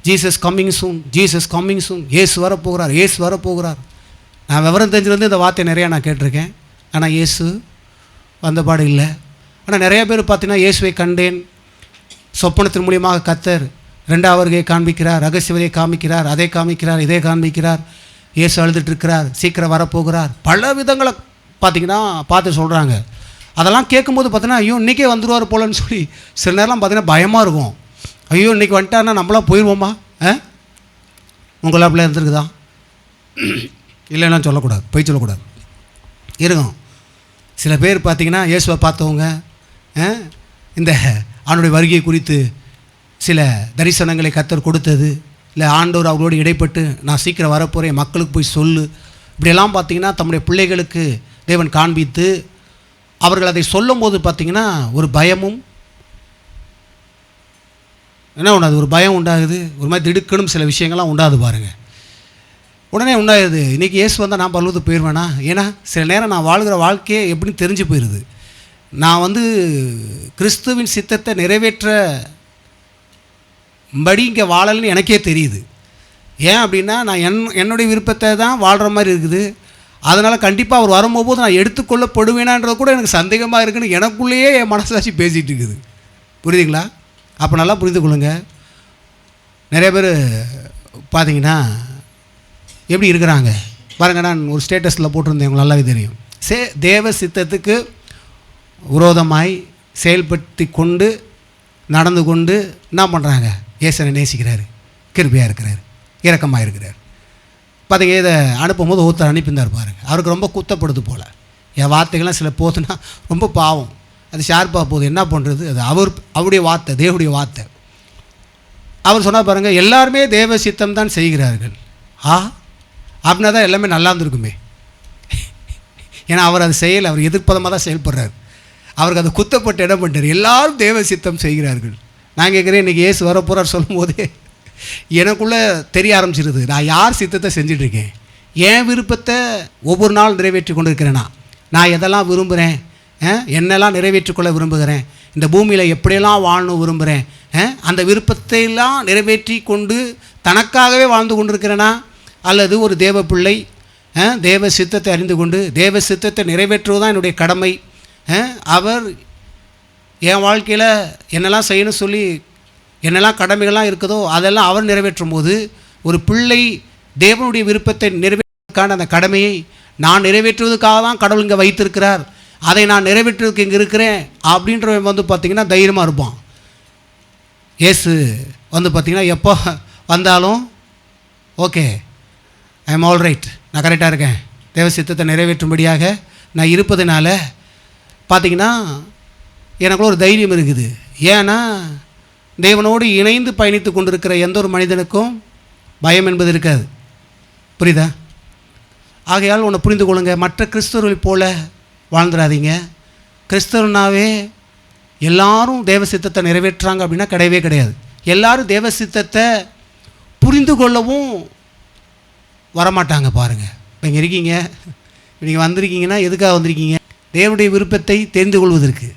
Jesus coming soon, Jesus coming soon, ஏசு வரப்போகிறார், ஏசு வரப்போகிறார். நான் விவரம் தெரிஞ்சிருந்து இந்த வார்த்தை நிறையா நான் கேட்டிருக்கேன். ஆனால் இயேசு வந்தபாடு இல்லை. ஆனால் நிறைய பேர் பார்த்திங்கன்னா இயேசுவை கண்டேன், சொப்பனத்தின் மூலியமாக கர்த்தர் ரெண்டாவது வருகையை காண்பிக்கிறார், ரகசியவதை காமிக்கிறார், அதை காமிக்கிறார், இதை காண்பிக்கிறார், இயேசு அழுதுட்டுருக்கிறார், சீக்கிரம் வரப்போகிறார், பல விதங்களை பார்த்திங்கன்னா பார்த்து சொல்கிறாங்க. அதெல்லாம் கேட்கும்போது பார்த்தீங்கன்னா ஐயோ இன்றைக்கே வந்துடுவார் போலன்னு சொல்லி சில நேரம்லாம் பார்த்திங்கன்னா பயமாக இருக்கும். ஐயோ இன்றைக்கி வந்துட்டாருன்னா நம்மளாம் போயிடுவோமா, உங்களாம் அப்படியே இருந்துருக்குதா, இல்லைன்னா சொல்லக்கூடாது, போய் சொல்லக்கூடாது, இருக்கும். சில பேர் பார்த்திங்கன்னா இயேசுவை பார்த்தவங்க இந்த அவனுடைய வருகை குறித்து சில தரிசனங்களை கர்த்தர் கொடுத்தது, இல்லை ஆண்டவர் அவர்களோடு இடைப்பட்டு நான் சீக்கிரம் வரப்போகிறேன், மக்களுக்கு போய் சொல்லு, இப்படியெல்லாம் பார்த்திங்கன்னா தம்முடைய பிள்ளைகளுக்கு தேவன் காண்பித்து அவர்கள் அதை சொல்லும் போது பார்த்திங்கன்னா ஒரு பயமும் என்ன உண்டாது, ஒரு பயம் உண்டாகுது, ஒரு மாதிரி திடுக்கணும் சில விஷயங்கள்லாம் உண்டாது பாருங்கள். உடனே உண்டாகுது, இன்றைக்கி இயேசு வந்தால் நான் பரலோகத்துக்கு போயிடுவேனா, ஏன்னா சில நேரம் நான் வாழ்கிற வாழ்க்கையே எப்படின்னு தெரிஞ்சு போயிடுது. நான் கிறிஸ்துவின் சித்தத்தை நிறைவேற்றபடி இங்கே வாழலன்னு எனக்கே தெரியுது. ஏன் அப்படின்னா நான் என்னுடைய விருப்பத்தை தான் வாழ்கிற மாதிரி இருக்குது. அதனால் கண்டிப்பாக அவர் வரும்போது நான் எடுத்துக்கொள்ளப்படுவேனான்றது கூட எனக்கு சந்தேகமாக இருக்குன்னு எனக்குள்ளேயே என் மனசாட்சி பேசிகிட்டு இருக்குது. புரியுதுங்களா? அப்போ நல்லா புரிந்து கொள்ளுங்க. நிறைய பேர் பார்த்தீங்கன்னா எப்படி இருக்கிறாங்க பாருங்க. நான் ஒரு ஸ்டேட்டஸில் போட்டிருந்தேன், உங்களுக்கு நல்லாவே தெரியும். தேவ சித்தத்துக்கு விரோதமாய் செயல்படுத்தி கொண்டு நடந்து கொண்டு என்ன பண்ணுறாங்க? இயேசுவை நேசிக்கிறாரு, கிருபையாக இருக்கிறார், இரக்கமாக இருக்கிறார். பார்த்தீங்க, இதை அனுப்பும்போது ஒருத்தர் அனுப்பியிருந்தார் பாருங்க. அவருக்கு ரொம்ப குத்தப்படுது போல். என் வார்த்தைகள்லாம் சில போதுன்னா ரொம்ப பாவம், அது ஷார்ப்பாக போகுது, என்ன பண்ணுறது? அது அவருடைய வார்த்தை, தேவனுடைய வார்த்தை. அவர் சொன்னால் பாருங்கள், எல்லாருமே தேவ சித்தம் தான் செய்கிறார்கள். அப்படின்னா தான் எல்லாமே நல்லா இருந்திருக்குமே. ஏன்னா அவர் அது செய்யலை, அவர் எதிர்ப்பதமாக தான் செயல்படுறார். அவருக்கு அது குத்தப்பட்டு இடம் பண்ணுறார். எல்லாரும் தேவ சித்தம் செய்கிறார்கள். நான் கேட்குறேன், இன்றைக்கி இயேசு வரப்போகிறார் சொல்லும் போதே எனக்குள்ளே தெரிய ஆரம்பிச்சிருது, நான் யார் சித்தத்தை செஞ்சிட்ருக்கேன், என் விருப்பத்தை ஒவ்வொரு நாள் நிறைவேற்றி கொண்டு இருக்கிறேன்னா, நான் எதெல்லாம் விரும்புகிறேன், என்னெல்லாம் நிறைவேற்றிக்கொள்ள விரும்புகிறேன், இந்த பூமியில் எப்படியெல்லாம் வாழணும் விரும்புகிறேன், அந்த விருப்பத்தையெல்லாம் நிறைவேற்றி கொண்டு தனக்காகவே வாழ்ந்து கொண்டிருக்கிறேனா, அல்லது ஒரு தேவ பிள்ளை தேவ சித்தத்தை அறிந்து கொண்டு தேவ சித்தத்தை நிறைவேற்றுவது தான் என்னுடைய கடமை, அவர் என் வாழ்க்கையில் என்னெல்லாம் செய்யணும்னு சொல்லி என்னெல்லாம் கடமைகள்லாம் இருக்குதோ அதெல்லாம் அவர் நிறைவேற்றும் போது, ஒரு பிள்ளை தேவனுடைய விருப்பத்தை நிறைவேற்றுவதற்கான அந்த கடமையை நான் நிறைவேற்றுவதற்காக தான் கடவுள் இங்கே வைத்திருக்கிறார், அதை நான் நிறைவேற்றுவதற்கு இங்கே இருக்கிறேன் அப்படின்றவன் வந்து பார்த்திங்கன்னா தைரியமாக இருப்பான். இயேசு வந்து பார்த்திங்கன்னா எப்போ வந்தாலும் okay, I am all right, நான் கரெக்டாக இருக்கேன், தேவ சித்தத்தை நிறைவேற்றும்படியாக நான் இருப்பதுனால பார்த்திங்கன்னா எனக்குள்ள ஒரு தைரியம் இருக்குது. ஏன்னா தேவனோடு இணைந்து பயணித்து கொண்டிருக்கிற எந்த ஒரு மனிதனுக்கும் பயம் என்பது இருக்காது. புரியுதா? ஆகையால் ஒன்று புரிந்து கொள்ளுங்க, மற்ற கிறிஸ்தவர்கள் போல வாழ்ந்துடாதீங்க. கிறிஸ்தவனாவே எல்லாரும் தேவ சித்தத்தை நிறைவேற்றுறாங்க அப்படின்னா கிடையவே கிடையாது. எல்லாரும் தேவ சித்தத்தை புரிந்து கொள்ளவும் வரமாட்டாங்க. பாருங்கள், இப்போ இங்கே இருக்கீங்க, நீங்கள் வந்திருக்கீங்கன்னா எதுக்காக வந்திருக்கீங்க? தேவனுடைய விருப்பத்தை தெரிந்து கொள்வதற்கு.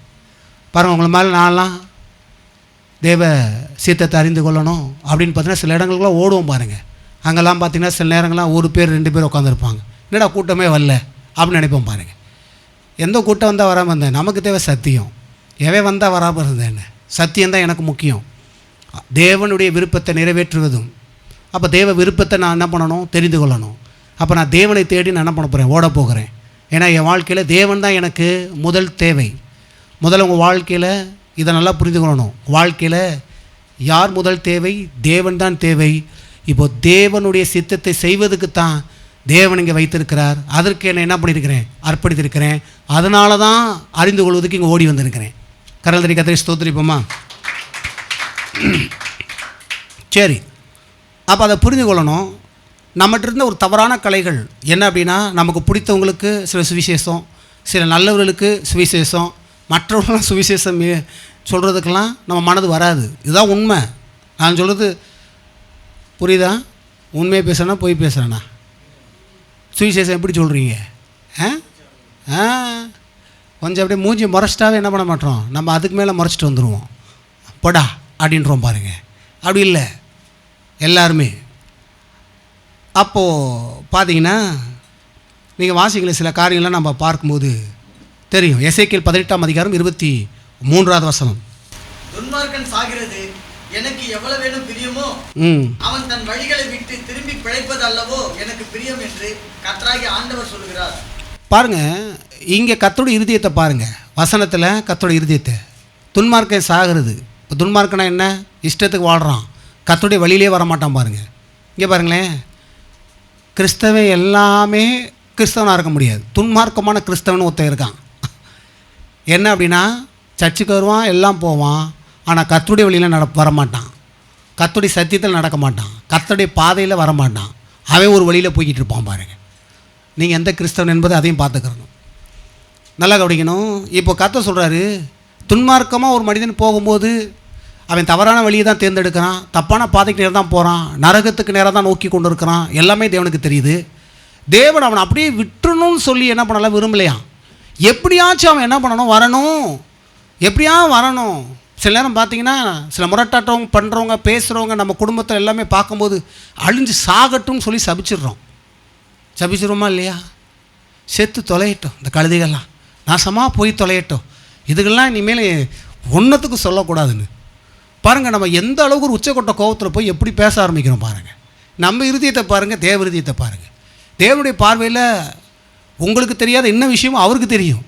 பாருங்கள், உங்களை மேலே நான்லாம் தேவ சித்தத்தை அறிந்து கொள்ளணும் அப்படின்னு பார்த்தீங்கன்னா சில இடங்களுக்குலாம் ஓடுவோம் பாருங்கள். அங்கெல்லாம் பார்த்தீங்கன்னா சில நேரங்கள்லாம் ஒரு பேர் 2 பேர் உட்காந்துருப்பாங்க. என்னடா கூட்டமே வரல அப்படின்னு நினைப்போம் பாருங்கள். எந்த கூட்டம் வந்தால் வராமல் இருந்தேன், நமக்கு தேவை சத்தியம். எவை வந்தால் வராமல் இருந்தேன், என்ன சத்தியம்தான் எனக்கு முக்கியம். தேவனுடைய விருப்பத்தை நிறைவேற்றுவதும், அப்போ தேவ விருப்பத்தை நான் என்ன பண்ணணும்? தெரிந்து கொள்ளணும். அப்போ நான் தேவனை தேடி நான் என்ன பண்ண போகிறேன்? ஓட போகிறேன். ஏன்னா என் வாழ்க்கையில் தேவன் தான் எனக்கு முதல் தேவை. முதல்ல உங்கள் வாழ்க்கையில் இதை நல்லா புரிந்து கொள்ளணும். வாழ்க்கையில் யார் முதல் தேவை? தேவன் தான் தேவை. இப்போது தேவனுடைய சித்தத்தை செய்வதுக்கு தான் தேவன் இங்கே வைத்திருக்கிறார். அதற்கு என்ன பண்ணியிருக்கிறேன்? அர்ப்பணித்திருக்கிறேன். அதனால தான் அறிந்து கொள்வதற்கு இங்கே ஓடி வந்திருக்கிறேன். கரல் தரி கத்திரி ஸ்தோத்திரிப்போமா? சரி, அப்போ அதை புரிந்து கொள்ளணும். நம்மகிட்ட இருந்த ஒரு தவறான கலைகள் என்ன அப்படின்னா, நமக்கு பிடித்தவங்களுக்கு சில சுவிசேஷம், சில நல்லவர்களுக்கு சுவிசேஷம், மற்றவர்களாம் சுவிசேஷம் சொல்கிறதுக்கெல்லாம் நம்ம மனது வராது. இதுதான் உண்மை. நான் சொல்கிறது புரியுதா? உண்மையை பேசுகிறேன்னா பொய் பேசுகிறேன்னா? சுவிசேஷம் எப்படி சொல்கிறீங்க? கொஞ்சம் அப்படியே மூஞ்சி முறைச்சிட்டாவே என்ன பண்ண மாட்டோம், நம்ம அதுக்கு மேலே முறைச்சிட்டு வந்துடுவோம். போடா அப்படின்றோம் பாருங்கள். அப்படி இல்லை எல்லாருமே. அப்போது பார்த்தீங்கன்னா நீங்கள் வாசிக்கல சில காரியங்கள்லாம் நம்ம பார்க்கும்போது தெரியும். எசேக்கியேல் 18ஆம் அதிகாரம் 23வது வசனம். துன்மார்க்கன் சாகிறது எனக்கு எவ்வளவு வேணும் பிரியமோ, அவன் தன் வழிகளை விட்டு திரும்பி பிழைப்பது அல்லவோ எனக்கு பிரியம் என்று கர்த்தராகிய ஆண்டவர் சொல்கிறார். பாருங்க, இங்கே கர்த்தருடைய இருதயத்தை பாருங்க. வசனத்தில் கர்த்தருடைய இருதயத்தை. துன்மார்க்கன் சாகிறது. இப்போ துன்மார்க்கனா என்ன? இஷ்டத்துக்கு வாழ்கிறான், கர்த்தருடைய வழியிலே வரமாட்டான். பாருங்க, இங்கே பாருங்களேன். கிறிஸ்தவன் எல்லாமே கிறிஸ்தவனாக இருக்க முடியாது. துன்மார்க்கமான கிறிஸ்தவன் ஒருத்தன் இருக்கான். என்ன அப்படின்னா, சர்ச்சுக்கு வருவான், எல்லாம் போவான், ஆனால் கர்த்தருடைய வழியில் வரமாட்டான், கர்த்தருடைய சத்தியத்தில் நடக்க மாட்டான், கர்த்தருடைய பாதையில் வரமாட்டான். அவன் ஒரு வழியில் போய்கிட்டு இருப்பான். பாருங்கள், நீங்கள் எந்த கிறிஸ்தவன் என்பதை அதையும் பார்த்துக்கிறணும், நல்லா கவனிக்கணும். இப்போ கர்த்தர் சொல்கிறாரு, துன்மார்க்கமாக ஒரு மனிதன் போகும்போது அவன் தவறான வழியை தான் தேர்ந்தெடுக்கிறான், தப்பான பாதைக்கு நேரம் தான் போகிறான், நரகத்துக்கு நேரம் தான் நோக்கி கொண்டு இருக்கிறான். எல்லாமே தேவனுக்கு தெரியுது. தேவன் அவனை அப்படியே விட்டுறணும்னு சொல்லி என்ன பண்ணலாம் விரும்பலையாம். எப்படியாச்சும் அவன் என்ன பண்ணணும்? வரணும், எப்படியா வரணும். சில நேரம் பார்த்தீங்கன்னா சில முரட்டாட்டவங்க பண்ணுறவங்க பேசுகிறவங்க நம்ம குடும்பத்தில் எல்லாமே பார்க்கும்போது அழிஞ்சு சாகட்டும்னு சொல்லி சபிச்சிடுறோமா இல்லையா? செத்து தொலையட்டும், இந்த கழுதைகள்லாம் நாசமாக போய் தொலையட்டும், இதுகள்லாம் இனிமேல் ஒன்றத்துக்கு சொல்லக்கூடாதுன்னு. பாருங்கள், நம்ம எந்த அளவுக்கு ஒரு உச்சக்கொட்ட கோபத்தில் போய் எப்படி பேச ஆரம்பிக்கிறோம் பாருங்கள். நம்ம இருதயத்தை பாருங்கள், தேவ இருதயத்தை பாருங்கள். தேவனுடைய பார்வையில் உங்களுக்கு தெரியாத என்ன விஷயமும் அவருக்கு தெரியும்.